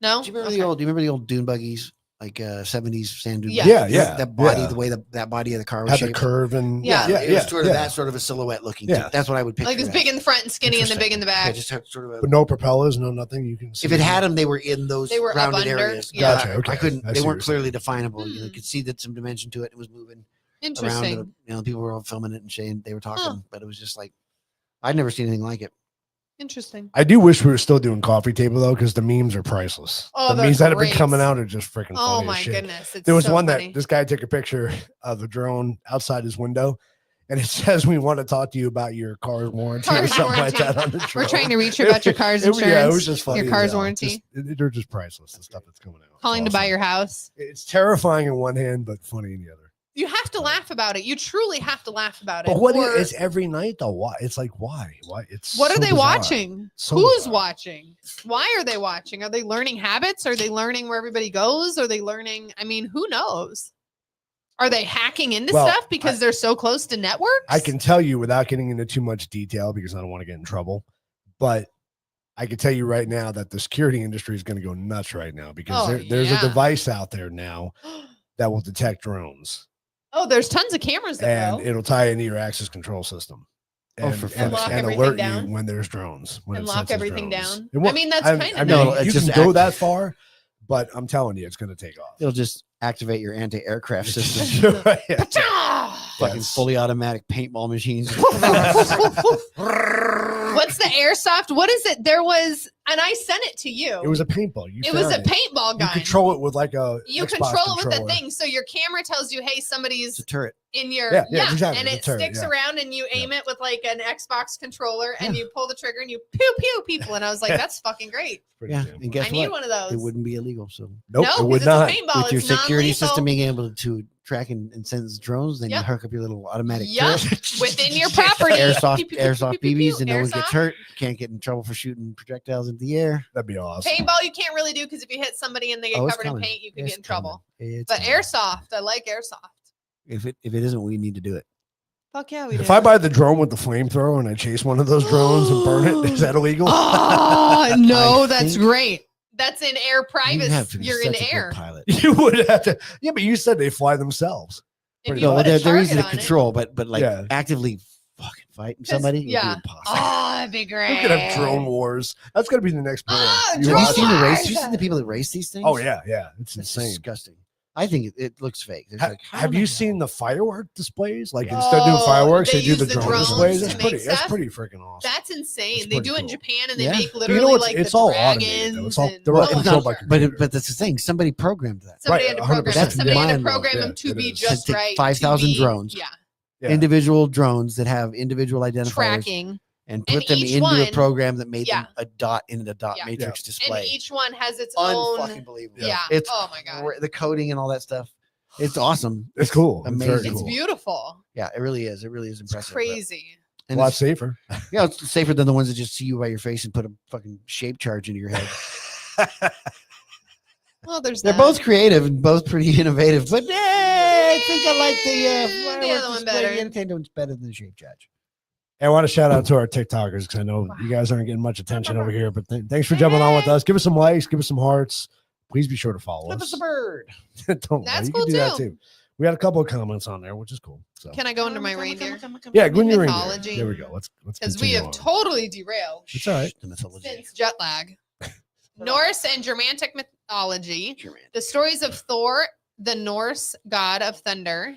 No? Do you remember Okay. the old? Do you remember the old dune buggies, like 70s sand dune? Yeah. buggies? Yeah, That body, yeah. the way that body of the car was Had the shaped. curve and Yeah. it was sort of that sort of a silhouette looking. Yeah. That's what I would picture. Like it's it big as. in the front and skinny and the big in the Yeah, back. just had sort of a. But no propellers, no nothing. You can see If it had them, they were in those They were up rounded under, areas. yeah. Gotcha, okay. I couldn't. I They see weren't what you're clearly definable. You Hmm. could see that some dimension to it. It was moving around. Interesting. And, people were all filming it and saying they were talking, but it was just like I'd never seen anything like it. Interesting. I do wish we were still doing coffee table though, because the memes are priceless. Oh, the they're memes that have been great. coming out are just freaking funny. Oh as my shit. goodness. It's There was so one funny. that this guy took a picture of the drone outside his window, and it says, "We want to talk to you about your car's warranty or Car's something like warranty. that." On the drone. We're trying to reach you about your car's insurance. Yeah, it was just funny. Your as car's hell. warranty. They're just priceless. The stuff that's coming out. It's Calling to buy awesome. your house. It's terrifying in one hand, but funny in the other. You have to laugh about it. You truly have to laugh about it. But what or- it's every night though? Why? It's like why? It's What are so they bizarre. watching? So Who's bizarre. watching? Why are they watching? Are they learning habits? Are they learning where everybody goes? Are they learning? I mean, who knows? Are they hacking into Well, stuff because they're so close to networks? I can tell you without getting into too much detail because I don't want to get in trouble, but I can tell you right now that the security industry is going to go nuts right now because Oh, there's yeah. a device out there now that will detect drones Oh, there's tons of cameras that and go. it'll tie into your access control system. Oh, And, for and, fuck's Lock sake. and everything alert down? you when there's drones. When And it lock senses everything drones. down? It won't- I mean, that's I kind of know nice. you It's can just go act- that far, but I'm telling you, it's going to take off. It'll just activate your anti-aircraft system. Yeah. Fucking Yes. fully automatic paintball machines. What's the airsoft? What is it? There was, and I sent it to you. It was a paintball. You It was a found it. paintball You gun. control it with like a You Xbox control it with the controller. thing. So your camera tells you, hey, It's somebody's a turret. in your Yeah, exactly, and the it turret, sticks yeah. around and you aim it with like an Xbox controller and you pull the trigger and you pew pew people. And I was like, that's fucking great. Pretty Yeah, damn and cool. guess I need what? one of those. It wouldn't be illegal. So Nope, no, it would because not. it's a paintball. with your It's security non-lethal. system being able to track and sense drones, then Yep. you hook up your little automatic Yup. turret. Within your property. airsoft Pew, pew, pew, pew, airsoft pew, pew, BBs, and no one airsoft. gets hurt. Can't get in trouble for shooting projectiles into the air. That'd be awesome. Paintball, you can't really do because if you hit somebody and they get Oh, it's covered in coming. paint, you could It's get in trouble. coming. It's But coming. airsoft, I like airsoft. If it isn't, we need to do it. Fuck yeah, we do. If I buy the drone with the flamethrower and I chase one of those drones and burn it, is that illegal? Oh no, I that's think- great. That's in air You have privacy. to be You're in such a good air. pilot. You would have to. Yeah, but you said they fly themselves. If Pretty you No, put well, a they're easy to target on it- control, but like Yeah. actively fucking fighting 'Cause- somebody, would yeah. be impossible. Oh, that'd be great. We could have drone wars. That's gonna be the next war. Ah, You drone Have you watch seen the it. race? wars! You seen the people that race these things? Oh yeah, yeah. It's It's insane. disgusting. I think it looks fake. There's like, how Have the you hell? seen the firework displays? Like Yeah. instead of doing Oh, fireworks, they they do use the the drone drones displays. to That's make pretty. That's stuff? pretty freaking awesome. That's insane. It's They pretty do it in cool. Japan and they Yeah. make But literally you know what's- like it's the all dragons. automated, though. It's all- and- they're all Oh, controlled by yeah. computer. But that's the thing. Somebody programmed that. Somebody Right, had to 100%. program them. That's Somebody had to mind-blowing. program them Yeah, to it be is. just To take right. 5,000 to be- drones. Yeah. Yeah. Individual drones that have individual identifiers Tracking. and put And them each into a one- program that made Yeah. them a dot in a dot Yeah. matrix display. And each one has its Unfucking own. believable. Yeah. It's Oh my God. the coding and all that stuff. It's awesome. It's cool. It's very amazing. It's cool. beautiful. Yeah, it really is. It really is It's impressive. but- crazy. A And lot it's, safer. yeah, it's safer than the ones that just see you by your face and put a fucking shape charge into your head. Well, there's They're that. both creative and both pretty innovative, but I think I like the The other fireworks one display. better. The entertainment one's better than the shape charge. I want to shout out to our TikTokers because I know you guys aren't getting much attention over here. But thanks for jumping on with us. Give us some likes. Give us some hearts. Please be sure to follow Flip us. us a bird. Don't worry, That's you cool can do that too. too. We had a couple of comments on there, which is cool. So Can I go into my reindeer? yeah, go in your reindeer. mythology. There we go. Let's Because we continue have on. totally derailed It's all right. The mythology. since jet lag. Norse and Germanic mythology. German. The stories of Thor, the Norse god of thunder.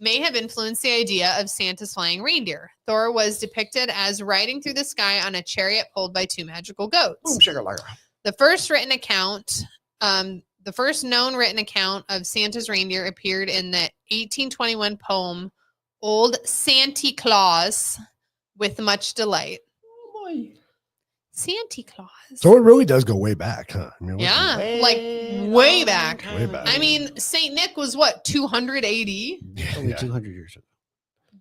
may have influenced the idea of Santa's flying reindeer. Thor was depicted as riding through the sky on a chariot pulled by two magical goats. Boom, sugar lighter. The first written account, the first known written account of Santa's reindeer appeared in the 1821 poem Old Santa Claus with much delight. Oh boy. Santa Claus. So it really does go way back, huh? I mean, Yeah, Way like way back. Way back. I mean, Saint Nick was what, 200 AD? Only Yeah. 200 years ago.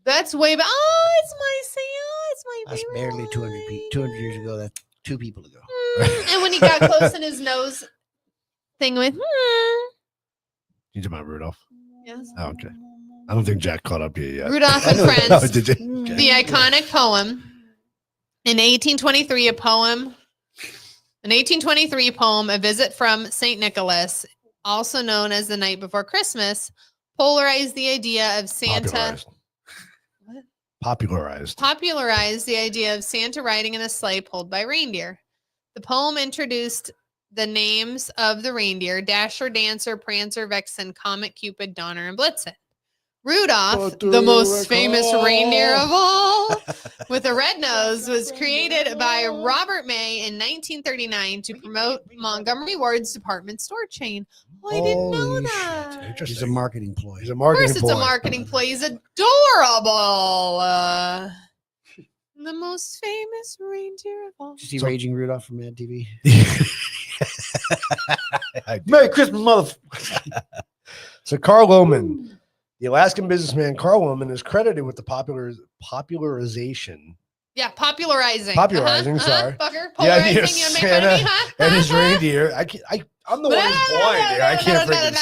That's way back. Oh, it's my Santa. It's my That's favorite barely 200 boy. 200 years ago. That's 2 people ago. And when he got close in his nose thing with, You talking about Rudolph? yes. Oh, okay. I don't think Jack caught up here yet. Rudolph and Oh, Friends. did you? Okay. The iconic poem. In 1823, a poem, A Visit from St. Nicholas, also known as The Night Before Christmas, polarized the idea of Santa. Popularized. What? Popularized. The idea of Santa riding in a sleigh pulled by reindeer. The poem introduced the names of the reindeer: Dasher, Dancer, Prancer, Vixen, Comet, Cupid, Donner, and Blitzen. Rudolph, the most famous reindeer of all, with a red nose, was created by Robert May in 1939 to promote Montgomery Ward's department store chain. Oh, I didn't know Holy that. shit. He's a Interesting. marketing ploy. He's a Of marketing course, it's a ploy. marketing play. He's adorable. The most famous reindeer of all. Did you see So- Raging Rudolph from Mad TV? I did. Merry Christmas, mother. So Carl Lohman, the Alaskan businessman Carl Lohman, is credited with the popularization Yeah, popularizing. Sorry. Fucker. The idea Polarizing. of You make Santa money, huh? and his reindeer. I'm the one who's blind here. I can't freaking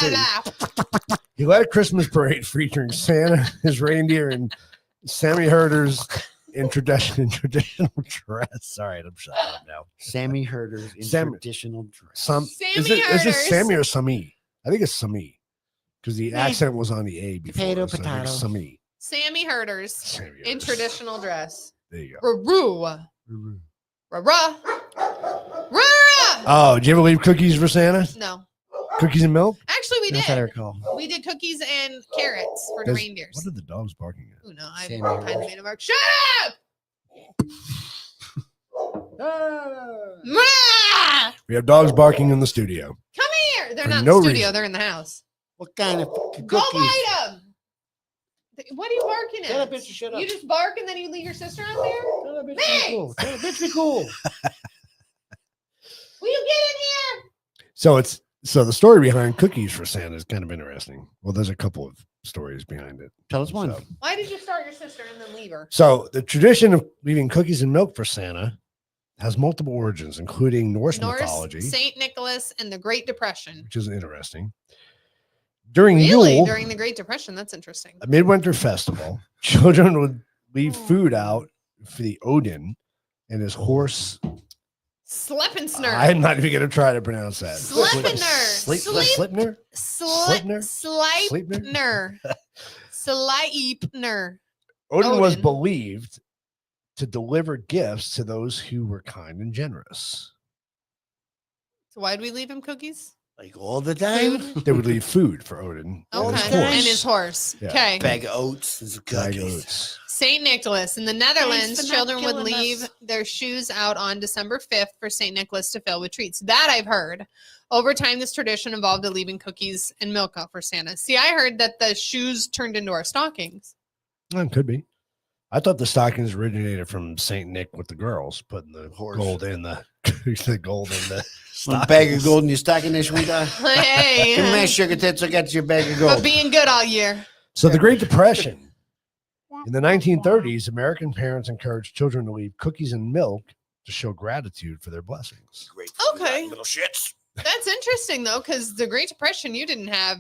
see. He led a Christmas parade featuring Santa, his reindeer, and Sammy Herders in traditional dress. Sorry, I'm shut up now. Sammy Herders in Sammy. traditional dress. Sammy Is it Herders. Sammy or Sami? I think it's Sami because the Yeah. accent was on the A before. Potato, so I think it's potato. Sami. Sammy Herders Sammy in Herders. traditional dress. There you Roo. go. Rah. Oh, did you ever leave cookies for Santa? No. Cookies and milk? Actually, we That's what I did. recall. We did cookies and carrots for the Does- reindeers. What are the dogs barking at? Oh, no. I Sammy kind Herders. of made a mark. Shut up! Rah! We have dogs barking in the studio. Come here. They're For not in no the studio. reason. They're in the house. What kind of fucking Go cookies? bite them. What are you barking at? Tell that bitch to shut up. You just bark and then you leave your sister out there? Tell that bitch to be cool. Tell that bitch to be cool. Will you get in here? So the story behind cookies for Santa is kind of interesting. Well, there's a couple of stories behind it. Tell us one. So, Why did you start your sister and then leave her? so the tradition of leaving cookies and milk for Santa has multiple origins, including Norse mythology, Saint Nicholas, and the Great Depression. which is interesting. During Really? Yule, During the Great Depression? That's interesting. a midwinter festival, children would leave Oh. food out for the Odin and his horse. Sleipnir. I'm not even going to try to pronounce that. Sleipnir. Sleipnir? Sleipnir? Sleipnir. Sleipnir. Odin was Odin. believed to deliver gifts to those who were kind and generous. So why'd we leave him cookies? Like all the time. Food? They would leave food for Odin and his Okay. horse. And his horse. Yeah. Okay. Bag of oats. And some Bag of cookies. oats. Saint Nicholas. In the Netherlands, for not children would killing leave us. their shoes out on December 5th for Saint Nicholas to fill with treats. That I've heard. Over time, this tradition evolved to leaving cookies and milk out for Santa. See, I heard that the shoes turned into our stockings. Well, could be. I thought the stockings originated from Saint Nick with the girls putting the Horse. gold in the gold in the One bag of gold in your stocking this week. Hey. Give me my sugar tits. I got your bag of But gold. being good all year. So the Great Depression. In the 1930s, American parents encouraged children to leave cookies and milk to show gratitude for their blessings. Great. Okay. Little shits. That's interesting though, because the Great Depression, you didn't have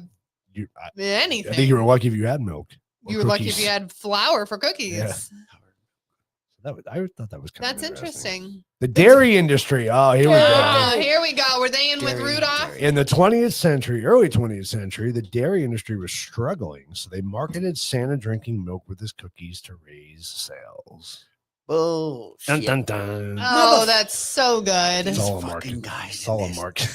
I anything. think you were lucky if you had milk. or You were lucky if cookies. you had flour for cookies. Yeah. I thought that was kind That's of interesting. The dairy industry. Oh, here we Oh, go. here we go. Were they in with Dairy, Rudolph? dairy. In the 20th century, early 20th century, the dairy industry was struggling, so they marketed Santa drinking milk with his cookies to raise sales. Oh, Dun shit. dun dun. Oh, that's so good. It's all a These market. fucking guys It's all in a this. market.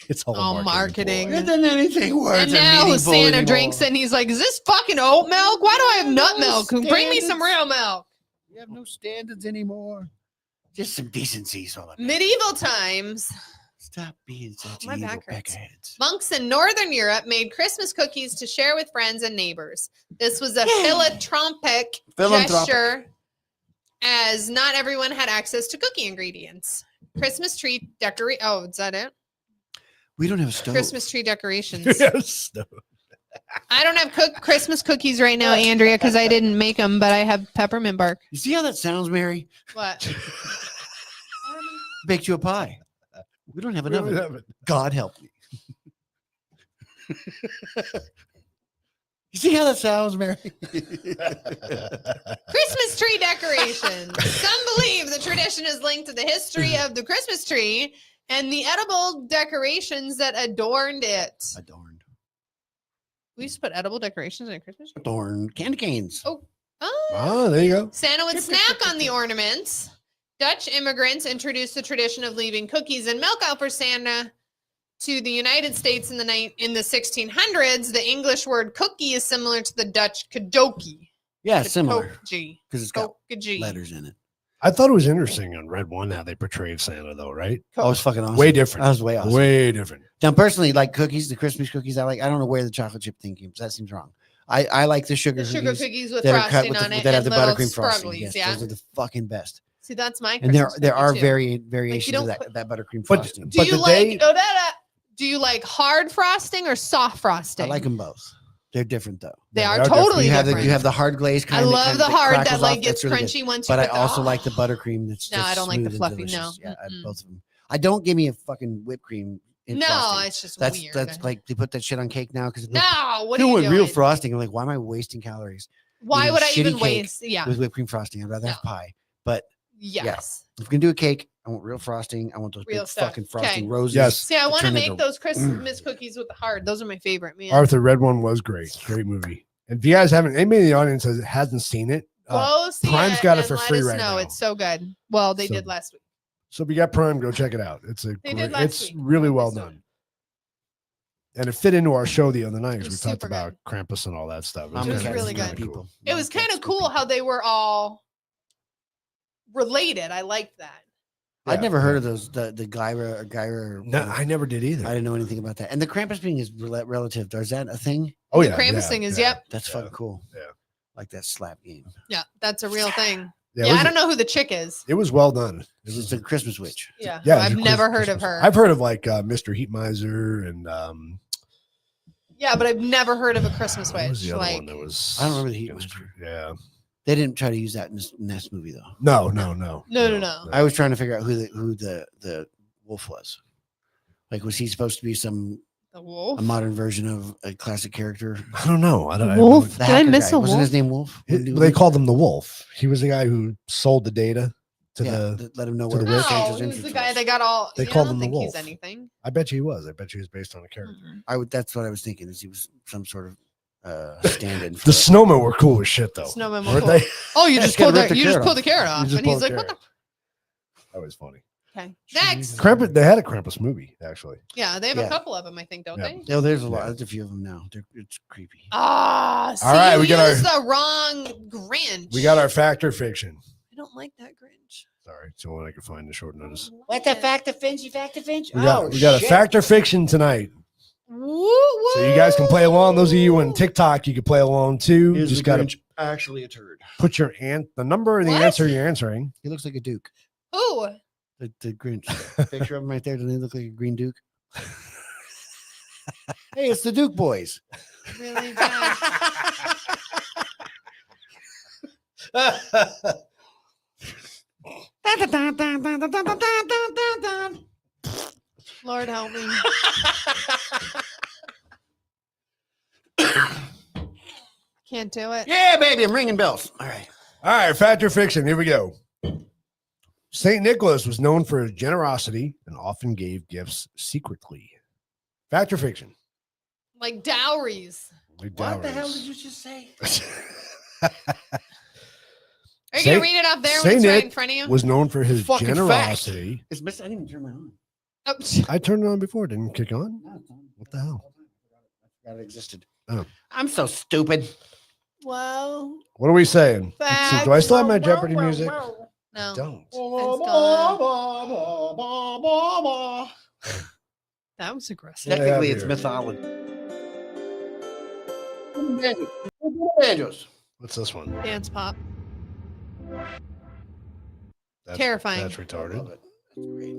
It's all All marketing. ploy. Isn't anything worse And than now meaningful Santa anymore. drinks it and he's like, is this fucking oat milk? Why do I have nut No milk? Bring me some standards. real milk. You have no standards anymore. Just some decency. Is all I mean. Medieval times, Stop being such My evil back hurts. peckheads. monks in Northern Europe made Christmas cookies to share with friends and neighbors. This was a philanthropic gesture, as not everyone had access to cookie ingredients. Christmas tree decorate. Oh, is that it? We don't have a stove. Christmas tree decorations. Yes. No. I don't have Christmas cookies right now, Andrea, because I didn't make them, but I have peppermint bark. You see how that sounds, Mary? What? Baked you a pie. We don't have We an don't oven. have it. God help me. You see how that sounds, Mary? Christmas tree decorations. Some believe the tradition is linked to the history of the Christmas tree and the edible decorations that adorned it. Adorned. We used to put edible decorations in a Christmas tree. Adorned. Candy canes. Oh, Oh, there you go. Santa would snack on the ornaments. Dutch immigrants introduced the tradition of leaving cookies and milk out for Santa to the United States in the 1600s. The English word cookie is similar to the Dutch kadoki. Yeah, similar. Kokie. Because it's got Kokie. letters in it. I thought it was interesting on Red One how they portrayed Santa, though, right? Oh, it's fucking awesome. Way different. That was way awesome. Way different. Now, personally, like cookies, the Christmas cookies, I don't know where the chocolate chip thing came. That seems wrong. I like the sugar The sugar cookies with that are cut frosting with the, on it that have and the little buttercream frosting. sprugglies, Yes, yeah. those are the fucking best. See, that's my And there Christmas are cookie, too. variations don't of put- that buttercream But- frosting. Do you the like day- do you like hard frosting or soft frosting? I like them both. They're different though. They Yeah, are they are totally You have different. the hard glaze I kind. love the hard that crackles like off. gets That's really good. crunchy once you But I put the- also like the buttercream. That's No, just I don't like the smooth and fluffy, no. delicious. Yeah, Mm-mm. both of them. I don't give me a fucking whipped cream. In No, frosting. it's just that's weird. that's like they put that shit on cake now because No, what are who you want doing? real frosting? I'm like, why am I wasting calories Why eating would I shitty even cake waste? Yeah. with whipped cream frosting? I'd rather have No. pie. But Yes. if we can do a cake, I want real frosting. I want those Real big stuff. fucking frosting Okay. roses. Yes. See, I to want to turn make into- those Christmas cookies with the hard. Those are my favorite, man. Arthur, Red One was great. Great movie. And if you guys haven't, anybody in the audience hasn't seen it, Go see Prime's it got it and for let free us right know. now. It's so good. Well, they So- did last week. so if you got Prime, go check it out. It's a They did great, last it's week. really well So- done. And it fit into our show the other night It because we was talked super about Krampus and all that stuff. I'm It was okay. really It's good. people. It was kind of cool how they were all related. I liked that. I'd Yeah. never heard of those. The Gyra or Gyra. No, I never did either. I didn't know anything about that. And the Krampus thing is relative. Is that a thing? Oh the yeah, Krampus yeah, thing is, yeah. yep. That's Yeah. fucking cool. Yeah. Like that slap game. Yeah, that's a real thing. Yeah, Yeah, it was, I don't know who the chick is. It was well done. It This was is the Christmas witch. Yeah, yeah. it was I've a never Christmas- heard of her. I've heard of like Mr. Heat Miser and Yeah, but I've never heard of a Christmas what was witch. the other Like, one that was I don't remember the Heat Miser. Yeah. They didn't try to use that in this movie though. No. No. I was trying to figure out who the wolf was. Like, was he supposed to be the wolf. a modern version of a classic character? I don't know. I don't. I Wolf? don't- The Did I hacker miss guy. a Wasn't wolf? his name Wolf? They called him the Wolf. He was the guy who sold the data to the. that let him know to where the the witch. Santa's No, he was entrance the guy was. that got all. They I called don't him the think he's wolf. anything. I bet you he was. I bet you he was based on a character. That's what I was thinking. Is he was some sort of stand-in. For The snowmen were cool as shit though. Snowmen were Weren't cool. they? Oh, you Yeah, just gotta pulled rip that. the You just carrot pulled the off. carrot off, just and he's pulled like, the "What the?" That was funny. Okay, next. Krampus. They had a Krampus movie actually. Yeah, they have Yeah. a couple of them, I think, don't Yeah. they? No, there's a lot. Yeah. There's a few of them now. It's creepy. Ah, see, All right, you we got used the wrong Grinch. We got our fact or fiction. I don't like that Grinch. Sorry, it's the one I could find in short notice. What the fact of Finch? Fact of Finch? We got a fact or fiction tonight. Woo, So you guys can play along. Those of you on TikTok, you can play along too. Is Just the got to Grinch actually a turd? put your the number and the What? answer you're answering. He looks like a duke. Who? The Grinch. Picture of him right there. Doesn't he look like a green duke? Hey, it's the Duke boys. Really bad. Lord help me. Can't do it. Yeah, baby, I'm ringing bells. All right. All right, fact or fiction. Here we go. Saint Nicholas was known for his generosity and often gave gifts secretly. Fact or fiction? Like dowries. Like What the hell dowries. did you just say? Are you Saint- gonna read it off there when Saint it's right Nick in front of you? Was known for his Fucking fact. generosity. It's missing. I didn't even turn mine on. Oh, I turned it on before. Didn't kick on. What the hell? I forgot it existed. Oh. I'm so stupid. whoa. What are we saying? Let's see, do I still have my Jeopardy music? No. I don't. That was aggressive. What do I have Technically, it's here? mythology. Banjos. What's this one? Dance pop. That's, Terrifying. That's Love retarded. it. That's great.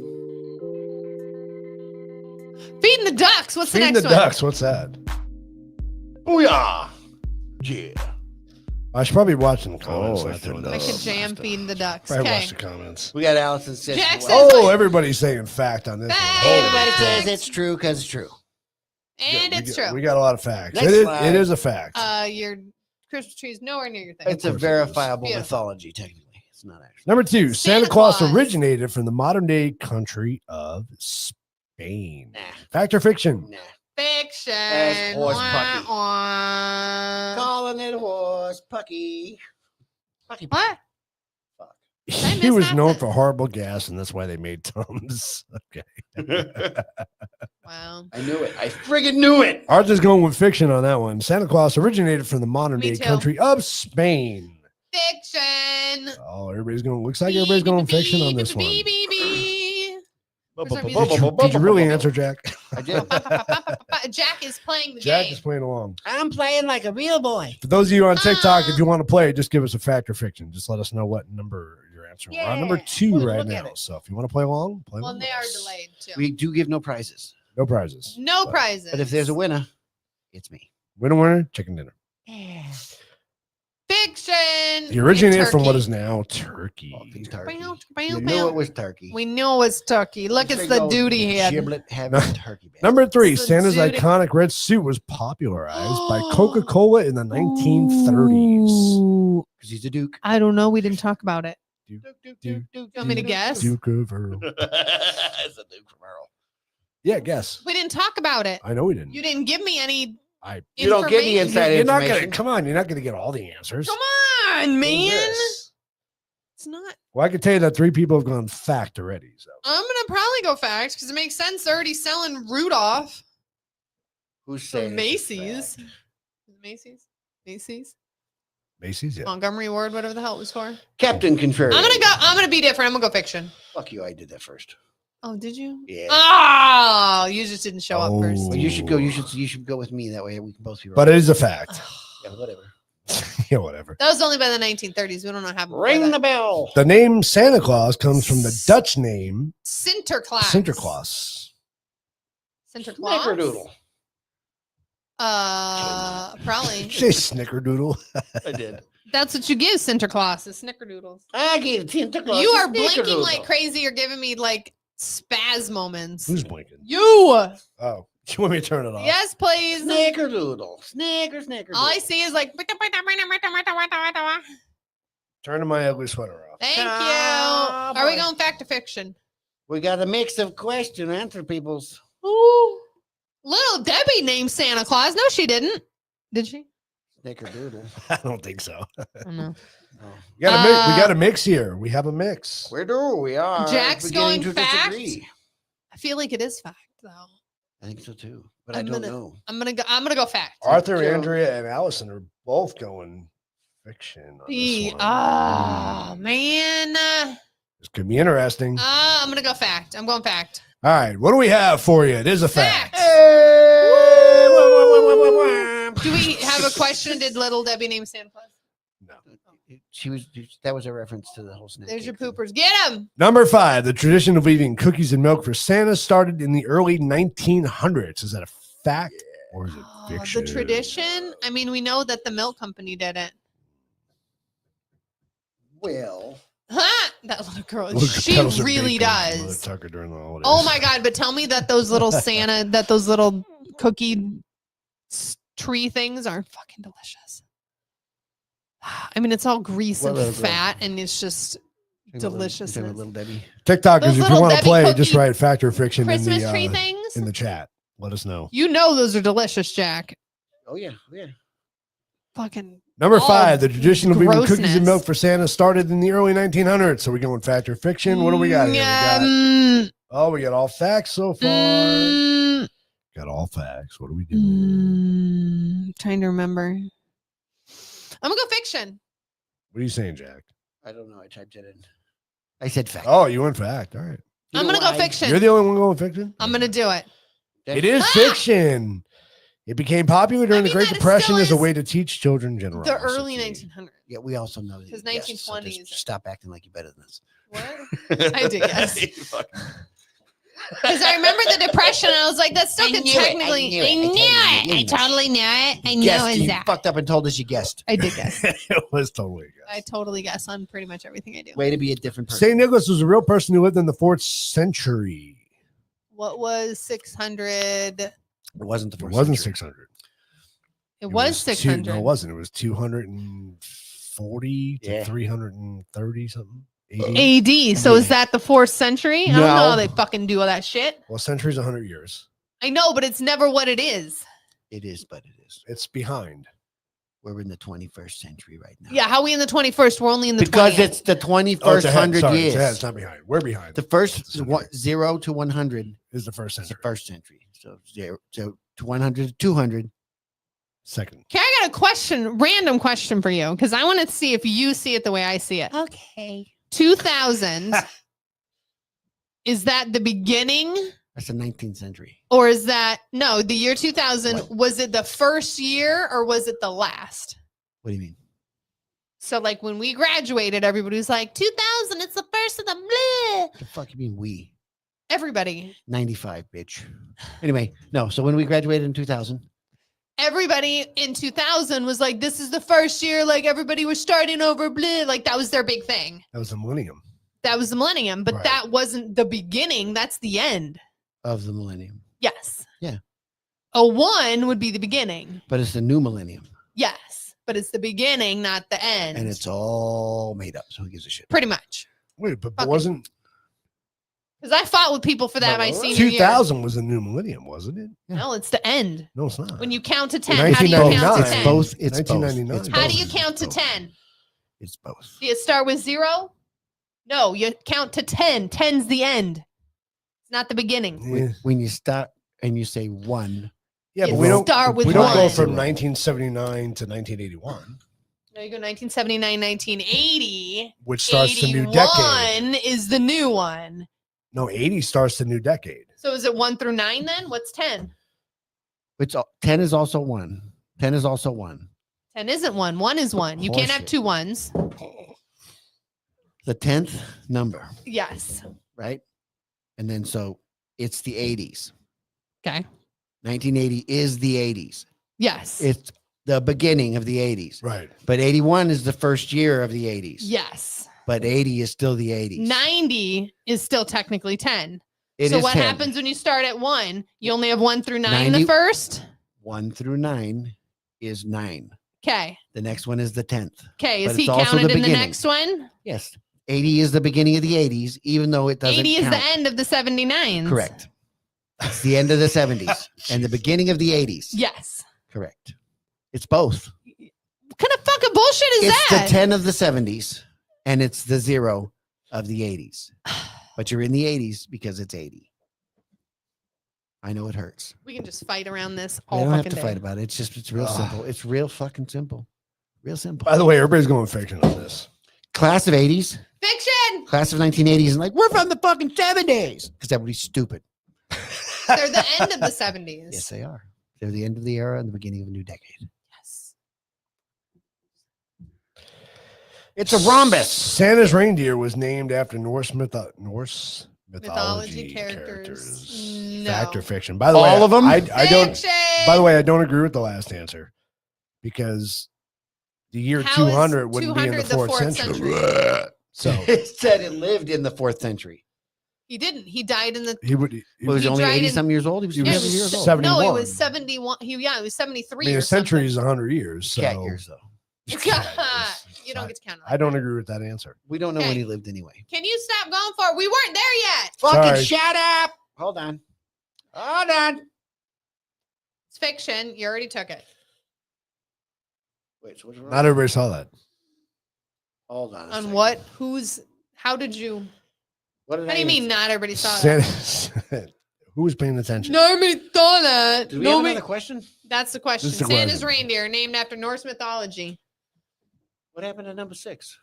Feeding the ducks. What's Feeding the the next one? ducks. What's that? Booyah! Yeah. I should probably watch the comments. Oh, not it's doing I this. could jam feeding the ducks. Probably Okay. watch the comments. We got Allison says. Jack says- Oh, everybody's saying fact on this one. Fact. Holy Everybody crap. says it's true because it's true. And We it's got- true. We got a lot of facts. Next It slide. is a fact. Your Christmas tree is nowhere near your thing. It's a course it is. verifiable Beautiful. mythology, technically. It's not actually. Number 2, Santa Santa Claus Claus. originated from the modern day country of Spain. Nah. Fact or fiction? Nah. Fiction. That's horse pucky. Wah. Calling it horse pucky. Pucky. What? Fuck. I He miss was that known then? for horrible gas, and that's why they made Tums. Okay. Wow. I knew it. I friggin' knew it. Ours is going with fiction on that one. Santa Claus originated from the modern Me day too. country of Spain. Fiction. Oh, everybody's going. Looks like everybody's going fiction on this one. Where's our music? Did you really answer, Jack? I did. Jack is playing the Jack game. is playing along. I'm playing like a real boy. For those of you on TikTok, if you want to play, just give us a fact or fiction. Just let us know what number you're answering. We're on number Yeah. 2 We'll right look at now. it. So if you want to play along, play Well, along. they are delayed too. We do give no prizes, No prizes. No prizes. but if there's a winner, it's me. Winner, chicken dinner. fiction. He originated from what Turkey. is now Turkey. Fucking turkey. Bow, You bow, knew bow. it was turkey. We know it's turkey. Look, it's the duty head. Giblet having turkey. Bag. Number 3, It's the Santa's duty- iconic red suit was popularized by Coca-Cola in the 1930s. Ooh, Because he's a duke. I don't know. We didn't talk about it. Duke, Duke, You want me to guess? Duke of Earl. It's a duke from Earl. Yeah, guess. We didn't talk about it. I know we didn't. You didn't give me any You don't get the information. inside You're not gonna information. come on. You're not gonna get all the answers. Come on, man. Yes. It's not. Well, I can tell you that 3 people have gone fact already. So I'm gonna probably go fact because it makes sense. They're already selling Rudolph Who's from saying Macy's. Macy's. Macy's, yeah. Montgomery Ward, whatever the hell it was for. Captain Contrarian. I'm gonna be different. I'm gonna go fiction. Fuck you. I did that first. Oh, did you? Yeah. Oh, you just didn't show up first. Well, you should go. You should go with me. That way we can both be right. But it is a fact. Yeah, whatever. Yeah, whatever. That was only by the 1930s. We don't know how. before Ring that. the bell. The name Santa Claus comes from the Dutch name Sinterklaas. Sinterklaas. Sinterklaas. Snickerdoodle. Probably. Say snickerdoodle. I did. That's what you give Sinterklaas, is snickerdoodles. I gave Sinterklaas. You a are blinking snickerdoodle. like crazy. You're giving me like spaz moments. Who's blinking? You. Oh, you want me to turn it off? Yes, please. Snickerdoodle. Snickerdoodle. All I see is like. Turning my ugly sweater off. Thank you. Ah, Are we boy. going fact or fiction? We got a mix of question and answer people's. Ooh. Little Debbie named Santa Claus. No, she didn't. Did she? Snickerdoodle. I don't think so. I don't know. Oh. We got a mix here. We have a mix. Where do we are? Jack's beginning going to fact. disagree. I feel like it is fact though. I think so too, but I I'm don't gonna- know. I'm gonna go fact. Arthur, Joe. Andrea, and Allison are both going fiction on this one. Oh man. This could be interesting. I'm gonna go fact. I'm going fact. All right, what do we have for you? It is a fact. Do we have a question? Did Little Debbie name Santa Claus? No. She was. That was a reference to the whole snake. There's your cake thing. poopers. Get them. Number 5, the tradition of leaving cookies and milk for Santa started in the early 1900s. Is that a fact or is it fiction? The tradition. I mean, we know that the milk company did it. Well, Huh? That little girl. Look, She petals are really baked does. Mother Tucker during the holidays. Oh my God. But tell me that those little Santa, that those little cookie tree things are fucking delicious. I mean, it's all grease What and little girl? fat, and it's just you talking about deliciousness. Little Debbie. TikTokers, Those if you little want to Debbie play, just cookie write fact or fiction in Christmas tree the things. in the chat. Let us know. You know those are delicious, Jack. Oh yeah, yeah. Fucking Number all 5, the tradition of leaving cookies grossness. and milk for Santa started in the early 1900s. So we're going fact or fiction. What do we got here? We got, Oh, we got all facts so far. Got all facts. What are we doing? Trying to remember. I'm gonna go fiction. What are you saying, Jack? I don't know. I typed it in. I said fact. Oh, you went fact. All right. You I'm know gonna go why? fiction. You're the only one going fiction? I'm gonna do it. It is fiction. It became popular during the Great that Depression still as a is way to teach children generosity. The early 1900s. Yeah, we also know that. Because you guessed, so 1920s. just stop acting like you're better than us. What? I did, yes. Because I remember the Depression. I was like, that's still I knew it, technically. I knew it. I totally knew it. I know Guessed, you exactly. fucked up and told us you guessed. I did guess. It was totally a guess. I totally guess on pretty much everything I do. Way to be a different person. St. Nicholas was a real person who lived in the 4th century. What was 600? It wasn't the It first. wasn't century. 600. It was 600. No, it wasn't. It was 240 to Yeah. 330 something. AD. AD. So is that the 4th century? I don't know how No. they fucking do all that shit. Well, century's 100 years. I know, but it's never what it is. It is, but it is. It's behind. We're in the 21st century right now. Yeah, how are we in the 21st? We're only in the Because 20th. it's the 21st ahead. 100 Sorry, years. It's, ahead. It's not behind. We're behind. The first It's the century. 0 to 100 Is the first is the century. first century. So 0 to 100 to 200. Second. Okay, I got a question, random question for you, because I want to see if you see it the way I see it. Okay. 2000 is that the beginning, That's the 19th century. or is that no? The year 2000 What? was it the first year or was it the last? What do you mean? So like when we graduated, everybody was like 2000. It's the first of the bleh. What the fuck you mean we? Everybody, 95, bitch. Anyway, no. So when we graduated in 2000, everybody in 2000 was like, this is the first year. Like everybody was starting over. Bleh. Like that was their big thing. That was the millennium. That was the millennium, but Right. that wasn't the beginning. That's the end. of the millennium, Yes. Yeah. A 1 would be the beginning. but it's the new millennium, Yes. But it's the beginning, not the end. and it's all made up. So who gives a shit? pretty much. Wait, but Fucking wasn't Because I fought with people for that my Well, senior year. 2000 was the new millennium, wasn't it? No, it's the end. No, it's not. When you count to 10, how do you count to 1999. 10? It's both. It's both. 1999. It's How do both. you count to Both. 10? It's both. Do you start with 0? No, you count to 10. 10's the end. It's not the beginning. Yeah, When you start and you say 1, yeah, but You we don't start with we don't go one. from 1979 to 1981, No, you go 1979, 1980. which starts the new decade. 81 is the new one. No, 80 starts the new decade. So is it 1 through 9 then? What's 10? which 10 is also 1. 10 is also 1. 10 isn't 1. 1 is 1. You can't have Horseshit. 2 ones. The 10th number, Yes. right? And then so it's the 80s. Okay. 1980 is the 80s. Yes. It's the beginning of the 80s. Right. But 81 is the first year of the 80s. Yes. But 80 is still the 80s. 90 is still technically 10. It So is what 10. happens when you start at 1? You only have 1 through 9 90 the first? 1 through 9 is 9. Okay. The next one is the 10th. Okay. But Is he it's also counted the in the beginning. next one? Yes. 80 is the beginning of the 80s, even though it doesn't 80 is count. the end of the 79s. Correct. It's the end of the 70s and the beginning of the 80s. Yes. Correct. It's both. What kind of fucking bullshit is It's that? the 10 of the 70s and it's the 0 of the 80s. But you're in the 80s because it's 80. I know it hurts. We can just fight around this We all don't have fucking to day. fight about it. It's real simple. It's real fucking simple. Real simple. By the way, everybody's going fiction on this. Class of 80s, Fiction. class of 1980s, and like, we're from the fucking 70s because everybody's stupid. They're the end of the 70s. Yes, they are. They're the end of the era and the beginning of a new decade. Yes. It's a rhombus. Santa's reindeer was named after Norse mythology Mythology characters. No. Fact or fiction? By the way, All of 'em? I don't. Fiction. By the way, I don't agree with the last answer because the year How is 200 wouldn't be in the 200 the fourth fourth century. century? So It said it lived in the 4th century. He didn't. He died in the. he would. Well, was He he only died 80 in- some years old? He was He was 70 years old. 71. No, he was 71. He was 73. I mean, or a century something. is 100 years. So Cat years, though. You don't get to count. it I like don't that. agree with that answer. We don't know when Okay. he lived anyway. Can you stop going for it? We weren't there yet. Fucking Sorry. shut up. Hold on. Hold on. It's fiction. You already took it. Wait, so what's wrong? Not everybody saw that. Hold on. a On second. what? Who's? How did you? What did What do you mean? Not everybody saw Santa, who was paying attention? Nobody saw that. Did we have another question? That's the question. This is the Santa's question. reindeer, named after Norse mythology. What happened to number 6?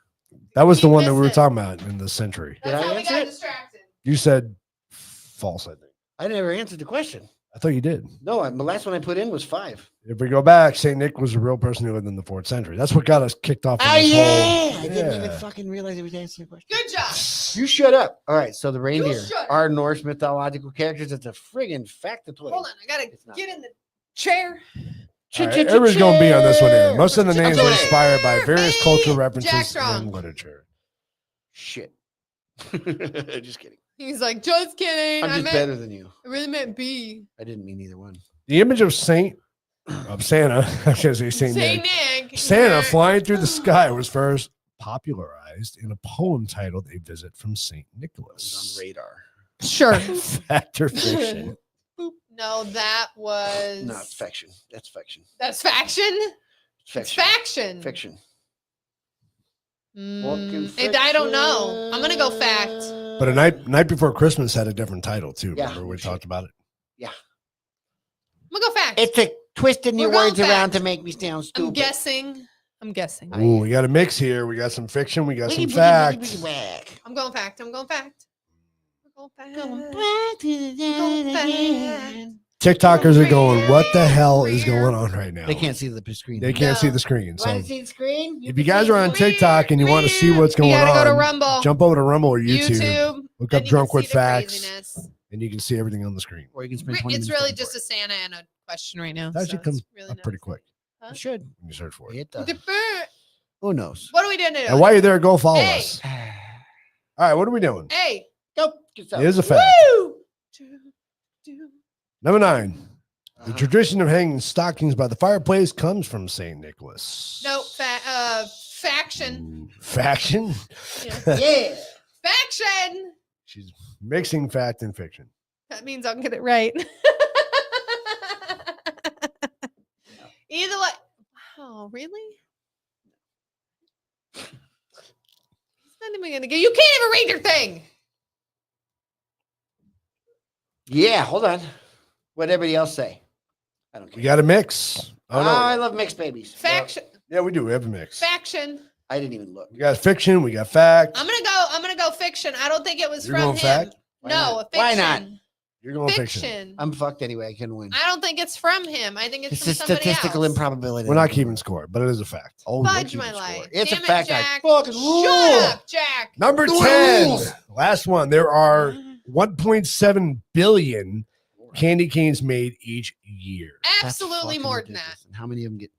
That was the We one that we were missed it. talking about in the century. Did That's I how we answer got it? distracted. You said false, I think. I never answered the question. I thought you did. No, the last one I put in was 5. If we go back, Saint Nick was a real person who lived in the 4th century. That's what got us kicked off. Oh, in this yeah. whole- I didn't even Yeah. fucking realize it was answering the question. Good job. You shut up. All right. So the reindeer shut up. are Norse mythological characters. It's a friggin' factoid. Hold on, I gotta It's not. get in the chair. All right, everybody's going to be on this one here. Most of the names are Chair. inspired by various cultural references Jack's wrong. and literature. Shit. Just kidding. He's like, just kidding. I'm I just meant, better than you. I really meant B. I didn't mean either one. The image of Santa, I was going to say Saint Say Nick. Nick. Santa Yeah. flying through the sky was first popularized in a poem titled A Visit from St. It was Nicholas. on radar. Sure. Fact or fiction? No, that was. No, it's fiction. That's fiction. That's faction. It's Fiction. faction. Fiction. I don't know. I'm gonna go fact. But a night before Christmas had a different title too. Yeah, Remember we shit. talked about it? I'm gonna go fact. It's a twisting your We're going words around fact. to make me sound stupid. I'm guessing. Ooh, we got a mix here. We got some fiction. We got some Wiggy, wiggy, facts. wiggy, wiggy, whack. I'm going fact. I'm going fact. I'm going Going fact. back to the Going dawn fact. again. TikTokers are going, what the hell is going on right now? They can't see the screen. They can't see No. the screen. So Want to see the screen? if you guys are on TikTok and you want to see what's You going gotta go to on, Rumble. jump over to Rumble or YouTube. YouTube. Look then up you Drunk can with see the Facts, craziness. and you can see everything on the screen. Or you can spend 20 It's minutes really looking just for a Santa and a question right now. That actually so comes it's really up pretty nice. quick it. It should. when you search for it. It does. What Who knows? are we doing today? And while you're there, go follow Hey. us. All right, what are we doing? Hey. Go. Get some. Here's a fact. Woo! Number 9. The Uh-huh. tradition of hanging stockings by the fireplace comes from St. Nicholas. No, faction. Ooh, faction? Yeah. Yeah. Faction. She's mixing fact and fiction. That means I'll get it right. Either way. Oh, really? He's not even gonna get. You can't even read your thing. Yeah. Hold on. What'd everybody else say? I don't care. We got a mix. Oh, Oh, no. I love mixed babies. Faction. Yeah, we do. We have a mix. Faction. I didn't even look. We got fiction. We got fact. I'm gonna go fiction. I don't think it was You're from going him. fact? Why No, not? fiction. Why not? You're going fiction. Fiction. I'm fucked anyway. I couldn't win. I don't think it's from him. I think it's It's from a somebody statistical else. improbability. We're not keeping score, but it is a fact. Oh, Fudge we're my keeping life. score. It's Damn a it, fact. Jack. I fucking Shut rule. up, Jack. Number The 10. rules. Last one. There are 1.7 billion candy canes made each year. That's Absolutely fucking more than that. ridiculous. And how many of them get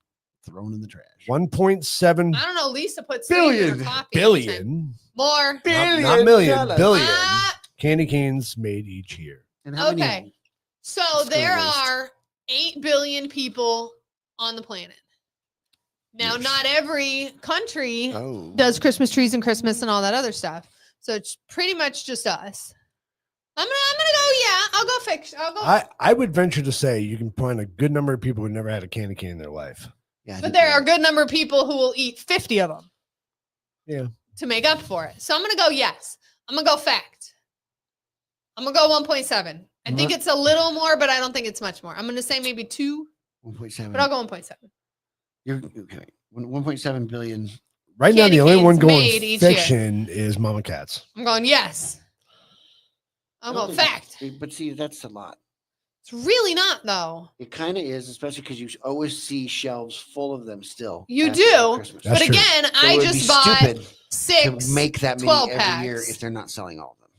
thrown in the trash? 1.7 I don't know. Lisa put sand in her billion. coffee all the time. Billion. More. Not million. dollars. Billion. Ah, Candy canes made each year. And how many of okay. them? So It's gonna there waste. are 8 billion people on the planet. Now, Yes. not every country Oh. does Christmas trees and Christmas and all that other stuff. So it's pretty much just us. I'm gonna go. Yeah, I'll go fiction. I'll go. I would venture to say you can find a good number of people who never had a candy cane in their life. Yeah, I But think there you're are a right. good number of people who will eat 50 of them. Yeah. To make up for it. So I'm gonna go yes. I'm gonna go fact. I'm gonna go 1.7. I think it's a little more, but I don't think it's much more. I'm gonna say maybe 2, 1.7. but I'll go 1.7. You're okay. 1.7 billion. Right now, Candy the only one canes going made each year. fiction is Mama Cat's. I'm going yes. I'm going fact. But see, that's a lot. It's really not though. It kind of is, especially because you always see shelves full of them still. You after do, Christmas. That's but true. again, So it I would just be bought stupid 6. to make that many 12 every year packs. if they're not selling all of them.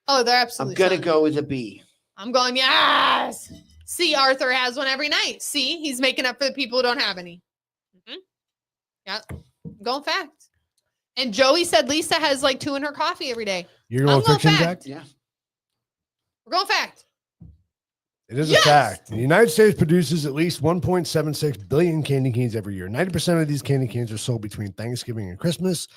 Oh, they're I'm absolutely. gonna selling. go with a B. I'm going yes. See, Arthur has one every night. See, he's making up for the people who don't have any. Yeah, I'm going fact. And Joey said Lisa has like 2 in her coffee every day. You're going I'm going fiction, fact. Jack? Yeah. We're going fact. It is Yes! a fact. The United States produces at least 1.76 billion candy canes every year. 90% of these candy canes are sold between Thanksgiving and Christmas,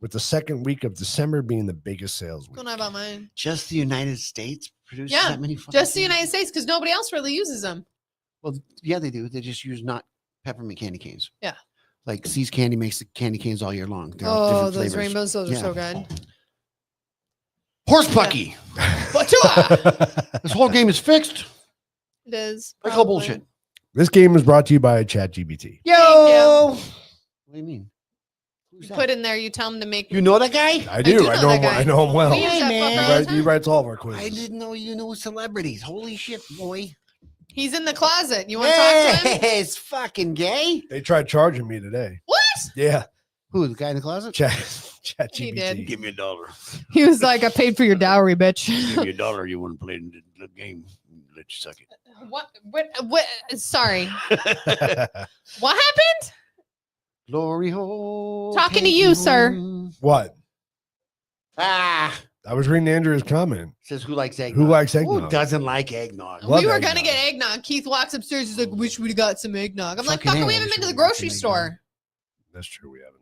with the second week of December being the biggest sales week. Don't know about mine. Just the United States produces Yeah, that many. fucking Just the candy? United States, because nobody else really uses them. Well, yeah, they do. They just use not peppermint candy canes. Yeah. Like C's Candy makes the candy canes all year long. They're all Oh, different those flavors. rainbows, those are Yeah. so good. Horse pucky. Batua. This whole game is fixed. It is. Like all probably. bullshit. This game is brought to you by ChatGPT. Yo. What do you mean? Who's You that? put in there, you tell him to make. You know that guy? I do. do I know know that him. guy. I know him well. We use that man. fucker all the He time. writes all of our I quizzes. didn't know you knew celebrities. Holy shit, boy. He's in the closet. You want to talk to him? It's fucking gay. They tried charging me today. What? Yeah. Who, the guy in the closet? ChatGPT. He did. Give me $1. He was like, I paid for your dowry, bitch. Give me $1. You want to play the game? Let you suck it. What? Sorry. What happened? Glory hole. Talking to you, sir. What? Ah. I was reading Andrew's comment. Says who likes eggnog? Who likes Who eggnog? doesn't like eggnog? Love we were eggnog. gonna get eggnog. Keith walks upstairs. He's like, "Wish we'd have got some eggnog." I'm like, Fucking "Fucker, A, we I haven't wish been to the we would've got grocery some store." That's true. We haven't.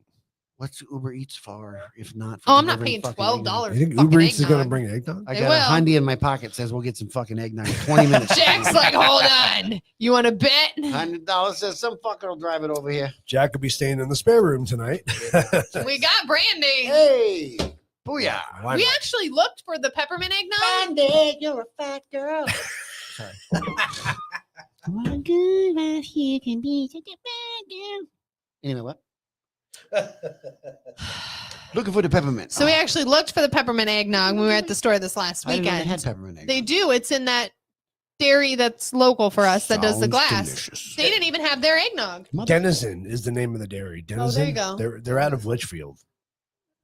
What's Uber Eats for? If not, for Oh, I'm not delivering paying fucking eggnog? $12. You think Fucking Uber Eats is going to eggnog. bring eggnog? I They got will. a Hyundai in my pocket. Says we'll get some fucking eggnog in 20 minutes. Jack's like, "Hold on, you want to bet?" $100 says some fucker will drive it over here. Jack could be staying in the spare room tonight. We got brandy. Hey, booyah! Why We not? actually looked for the peppermint eggnog. Bandit, you're a fat girl. Sorry. What good as you can be such a bad girl. Anyway, what? Looking for the peppermint. So we actually looked for the peppermint eggnog when we were at the store this last I didn't know they weekend. had peppermint egg. They do. It's in that dairy that's local for us that does the Sounds glass. delicious. They didn't even have their eggnog. Denizen is the name of the dairy. Denizen. Oh, there you go. They're out of Litchfield.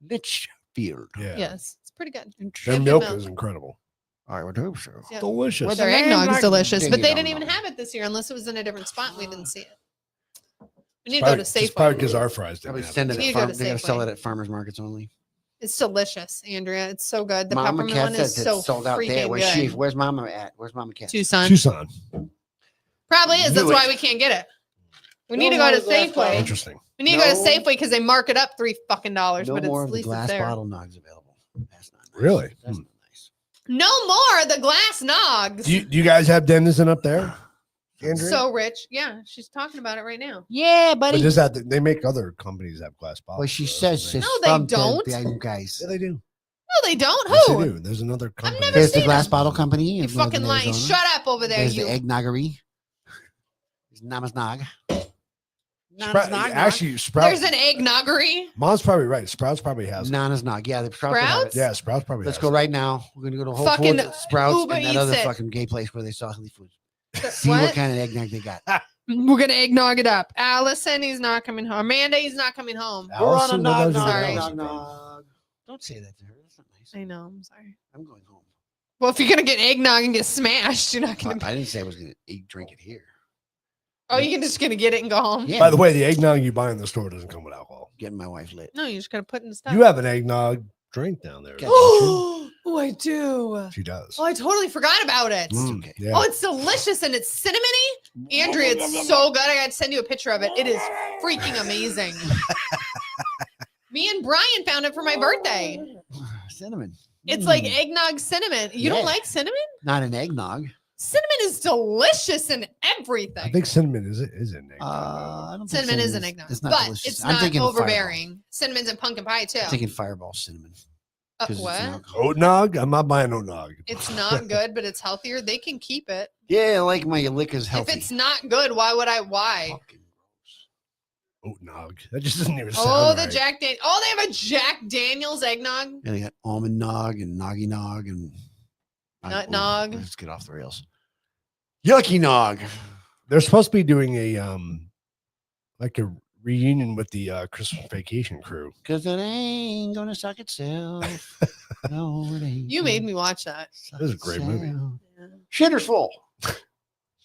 Litchfield. Yeah. Yes, it's pretty good. Their Good milk milk. is incredible. I would hope so. Yeah. Delicious. Well, Their the eggnog name is delicious, like but they Dingy didn't Dong even Dong. have it this year unless it was in a different spot. We didn't see it. We need to Probably- go to it's probably Safeway. because our fries Probably didn't have send it. it We need at to go farm. to They gotta sell Safeway. it at farmers markets only. It's delicious, Andrea. It's so good. The Mama peppermint Cat one is says so it's sold out there. freaking Where's she? good. Where's Mama at? Where's Mama Cat? Tucson. Tucson. Probably is. That's Knew why it. we can't get it. We No need to go more to of that Safeway. Interesting. We need to go to No. Safeway because they mark it up $3 fucking, No but it's more at of the least it's glass there. bottle nogs available. That's not nice. Really? That's Hmm. not nice. No more the glass nogs. Do you guys have Denizen up there? Andrea? So rich. Yeah, she's talking about it right now. Yeah, but buddy. does that they make other companies have glass bottles? Well, she though, says don't it's No, they from don't. The guys. Yeah, they do. No, they don't. Yes, Who? they do. There's another company. never There's the seen glass them. bottle company. You in northern fucking lying. Arizona. Shut up over there, There's you. the eggnoggery. There's Namasnog. Actually, Sprout. There's an eggnoggery. Mom's probably right. Sprouts probably has. it. Nanasnog. Yeah, the Sprouts. will have Sprouts? it. Yeah, Sprouts probably. Let's has go it. right now. We're gonna go to Whole Fucking Foods, Sprouts, Uber and that Eats other it. fucking gay place where they sell healthy food. See What? what kind of eggnog they got. We're gonna eggnog it up. Allison, he's not coming home. Amanda, he's not coming home. Allison, We're on a what does Sorry. it- nog, nog. Don't say that to her. That's not nice. I know. I'm sorry. I'm going home. Well, if you're gonna get eggnog and get smashed, you're not gonna. I didn't say I was gonna eat, drink it here. Oh, you're just gonna get it and go home. Yeah. By the way, the eggnog you buy in the store doesn't come with alcohol. Getting my wife lit. No, you just gotta put in the stuff. You have an eggnog drink down there. Okay. don't you? Oh, I do. She does. Oh, I totally forgot about it. Mm, okay. yeah. Oh, it's delicious and it's cinnamony. Andrea, it's so good. I got to send you a picture of it. It is freaking amazing. Me and Brian found it for my birthday. Cinnamon. It's Mm. like eggnog cinnamon. You don't Yeah. like cinnamon? Not an eggnog. Cinnamon is delicious in everything. I think cinnamon is an eggnog. I don't think cinnamon is an eggnog, It's not but delicious. it's I'm not thinking overbearing. Cinnamon's in pumpkin pie too. Fireball. I'm thinking Fireball cinnamon. 'cause it's an What? alcohol. Oat nog? I'm not buying oat nog. It's not good, but it's healthier. They can keep it. Yeah, I like my liquor's healthy. If it's not good, why would I? Why? Fucking gross. Oat nog. That just doesn't even sound Oh, the right. Jack Dan. Oh, they have a Jack Daniel's eggnog. Yeah, they got almond nog and noggy nog and Nut nog. Let's get off the rails. Yucky nog. They're supposed to be doing a like a reunion with the Christmas Vacation crew. Cause it ain't gonna suck itself. No, it ain't. You made me watch that. That is a great movie. Yeah. Shitter's full.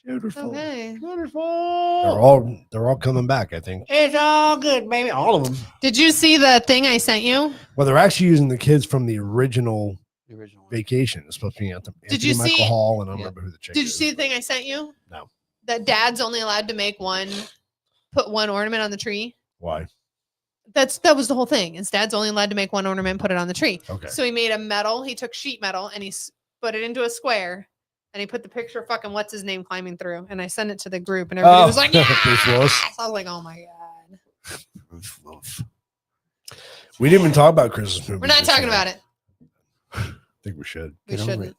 Beautiful. Okay. Shitter's full. They're all coming back, I think. It's all good, baby. All of them. Did you see the thing I sent you? Well, they're actually using the kids from the original The original one. Vacation. It's supposed to be Anthony Did you Michael see- Hall, and I don't Yeah. remember who the chick Did you is. see the thing I sent you? No. That dad's only allowed to make put one ornament on the tree. Why? That was the whole thing. Is dad's only allowed to make one ornament and put it on the tree. Okay. So he made a metal. He took sheet metal and he put it into a square. And he put the picture of fucking what's his name climbing through. And I sent it to the group, and everybody Oh, was like, Bruce "Yeah!" Willis. I was like, "Oh my god, Oof, oof. We didn't even talk about Christmas movies. we're not this talking year. about it." think we should. We Get over shouldn't. it.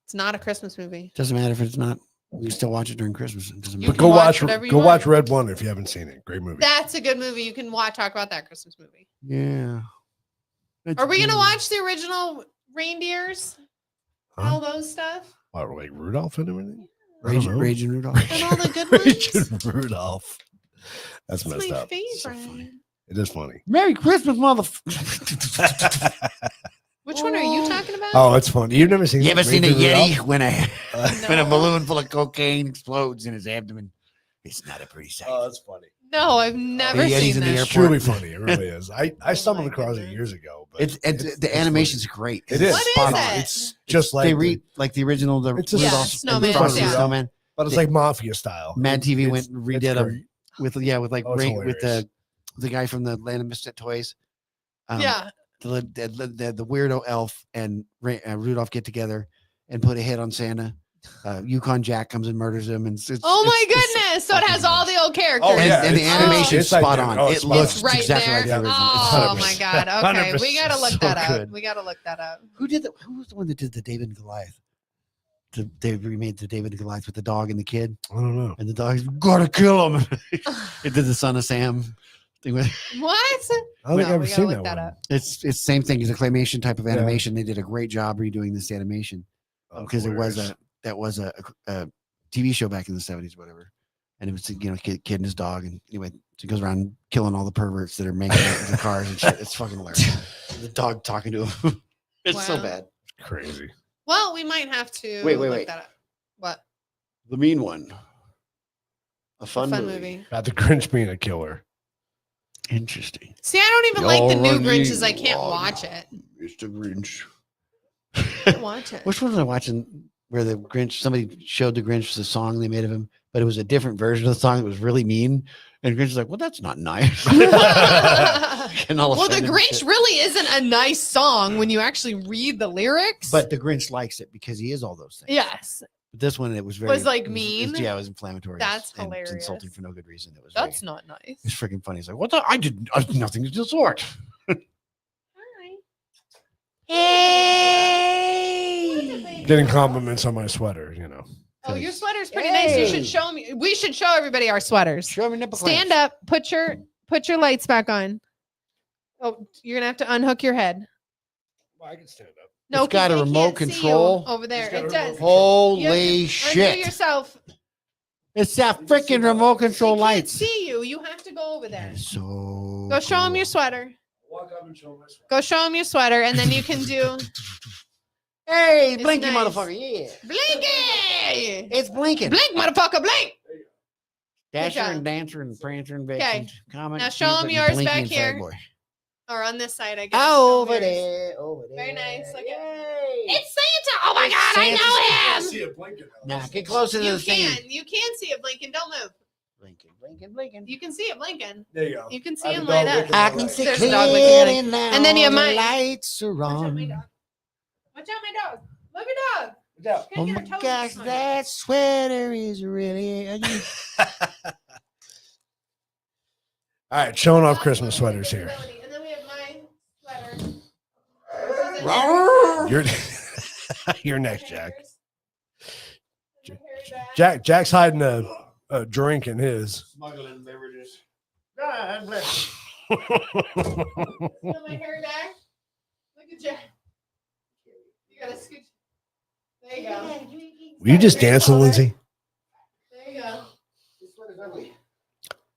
It's not a Christmas movie. Doesn't matter if it's not. We still watch it during Christmas. It doesn't You But matter. can watch whatever you go watch want. Red One if you haven't seen it. Great movie. That's a good movie. You can talk about that Christmas movie. Yeah. Are we gonna watch the original reindeers? And Huh? all those stuff? What, like Rudolph and everything? I don't know. Raging Rudolph? And all the good ones? Raging Rudolph. That's That's messed my up. favorite. So funny. It is funny. Merry Christmas, motherfucker. Which one are you talking about? Oh, it's funny. You've never seen You ever seen a Raging Yeti Rudolph? when when a No. balloon full of cocaine explodes in his abdomen? It's not a pretty sight. Oh, that's funny. No, I've never The Yetis seen in the that. It's airport. truly funny. It really is. I Oh stumbled my across it goodness. years ago. But It's the animation's great. It is. What is spot on. it? It's just like They read like the original the It's a Yeah, Rudolph snowman, and Frosty the yeah. Snowman. but it's like mafia style. Mad TV It's- went and it's redid great. with like Oh, it's with hilarious. the guy from the Land of Misfit Toys. Yeah. The weirdo elf and Rudolph get together and put a hit on Santa. Yukon Jack comes and murders him, and Oh my goodness. So it has all the old characters. Oh, yeah. and the it's- animation is it's spot like- on. oh, It it's looks It's right exactly there. like the original. Oh It's my 100%. God. Okay. We gotta look So that up. good. We gotta look that up. Who was the one that did the David and Goliath? They remade the David and Goliath with the dog and the kid, I don't know. and the dog's gotta kill him. It did the Son of Sam thing with. What? I don't think No, I've we ever gotta seen look that that one. up. It's same thing as a claymation type of Yeah. animation. They did a great job redoing this animation Oh, because hilarious. that was a TV show back in the 70s, whatever. And it was kid and his dog, and anyway, so he goes around killing all the perverts that are making it into cars and shit. It's fucking hilarious. The dog talking to him. It's so Wow. bad. Crazy. Well, we might have to Wait, look that up. What? The mean one. A A fun, fun movie. movie. About the Grinch being a killer. Interesting. See, I don't even like the new You're Grinches. I can't wrong. watch it. It's the Grinch. I can't watch it. Which one was I watching where the Grinch, somebody showed the Grinch the song they made of him, but it was a different version of the song that was really mean. And Grinch was like, well, that's not nice. And all Well, the offended and Grinch shit. really isn't a nice song when you actually read the lyrics. But the Grinch likes it because he is all those things. yes, But this one, it was very. Was, like, it was- mean? yeah, it was inflammatory. That's and it's insulting hilarious. for no good reason. It was. that's very, not nice. it's freaking funny. It's like, what the? I did nothing of the sort. Hey. Getting compliments on my sweater, you know. Oh, your sweater's pretty nice. You should Hey. show me. We should show everybody our sweaters. Show me nipple Stand clamps. up. Put your lights back on. Oh, you're gonna have to unhook your head. Well, I can stand up. No, It's got 'cause a they remote can't see you control. over there. It's got It a does. remote Holy You have to undo shit! yourself. It's that freaking remote control They can't lights. see you. You have to go over there. That is so. Go show them cool. your sweater. Walk up and show my sweater. Go show them your sweater, and then you can do Hey, It's blinky nice. motherfucker! Yeah, blinky. it's blinking. Blink, motherfucker, blink. Dasher job. and Dancer and Prancer and Okay. Vixen. Comet, Now show 'em Cupid, and yours Blinky back and here. Fat Boy. Or on this side, I guess. Over Show 'em yours. there, over there. Very nice, look at- Yay. It's Santa. Oh my It's God, I Santa's know I him. see it blinking. Now get closer to You the thing. can. You can see it blinking. Don't move. Blinking, blinking, blinking. You can see it blinking. There you go. You can I see have a him dog light up. licking I my can leg. see There's a dog looking at clearly now. And then you the might- lights are Watch out, my on. dog. Watch out, my dog. Love your dog. Yeah. Can't Oh get my her toes gosh, on it. that sweater is really ugly. All right, showing off Christmas sweaters here. And then we have my sweater. This is a hairy- You're you're next, Jack. hairs. And the hairy back. Jack's hiding a drink in his. Smuggling beverages. God bless. See my hairy back? Look at Jack. You gotta scooch. There you go. Were you just dancing, Lindsay? There you go. This sweater's ugly.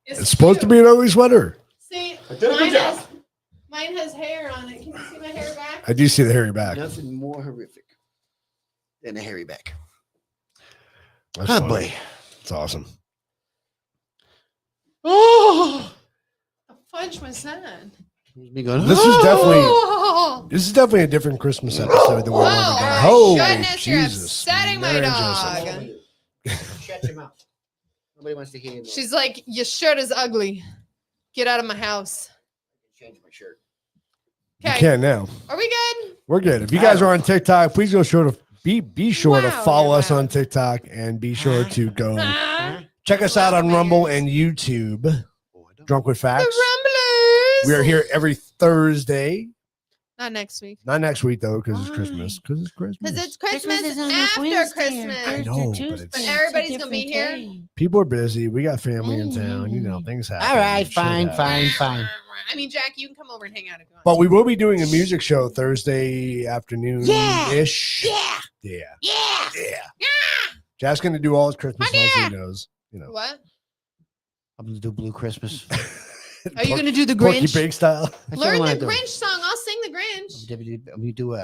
It's supposed to be an ugly sweater. See, I did a good mine job. has hair on it. Can you see my hair back? I do see the hairy back. Nothing more horrific than a hairy back. That's Oh funny. boy. It's awesome. Oh, The fudge was that? me going. This is definitely Oh, this is definitely a different Christmas episode than we oh normally my get. Holy goodness, you're Jesus! upsetting my Mary dog. Joseph. Shut your mouth. Nobody wants to hear you. She's like, your shirt is ugly. Get out of my house. Change my shirt. You Okay, can now. are we good? We're good. If you guys are on TikTok, please go sure to be sure to Wow, follow you're us on loud. TikTok and be sure to go Ah, check us out on Rumble and YouTube. Drunk with the Facts. Rumblers. We are here every Thursday Not next week. Not next week though, because it's Why? Christmas. Because it's Christmas. Because it's Christmas is on a after Wednesday or Christmas. I know, but it's- But everybody's gonna be here. People are busy. We got family in town. You know, things happen. All right, Shit fine, happens. fine. I mean, Jack, you can come over and hang out if you want. But we will be doing a music show Thursday afternoon ish. Yeah. Yeah. Yeah. Yeah. Jack's gonna do all his Christmas songs he knows. You know. What? I'm gonna do Blue Christmas. Are you gonna do the Porky Grinch? Pig style? That's Learn what I the wanna do. Grinch song. I'll sing the Grinch. We do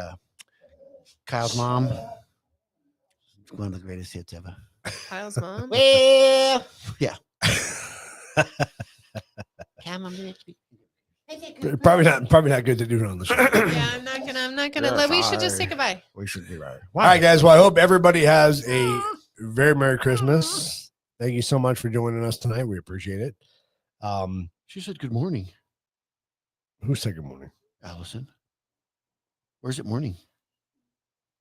Kyle's mom. It's one of the greatest hits ever. Kyle's mom. Well, yeah. Come on, bitch. Probably not good to do it on the show. Yeah, I'm not gonna. Yeah, We should just say sorry. goodbye. We should be right. All right, guys. Well, I hope everybody has a very Merry Christmas. Thank you so much for joining us tonight. We appreciate it. She said good morning, Who said good morning? Allison. Where's it morning?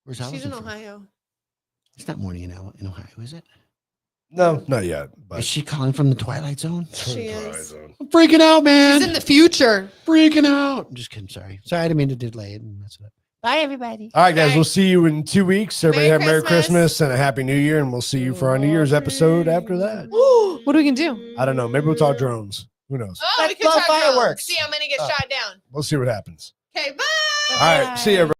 Where's Allison? She's in from? Ohio. It's not morning in Ohio, is it? No, not yet. Is But she calling from the Twilight Zone? She is. I'm freaking out, man. She's in the future. freaking out. I'm just kidding. Sorry. I didn't mean to delay it. And mess it up. Bye, everybody. All right, guys. Bye. We'll see you in 2 weeks. Everybody Merry have Merry Christmas. Christmas and a Happy New Year, and we'll see you for our New Year's episode after that. What are we gonna do? I don't know. Maybe we'll talk drones. Who knows? Oh, we Let's could blow talk drones. fireworks. See how many get shot down. We'll see what happens. Okay, bye. All right. See you, everybody.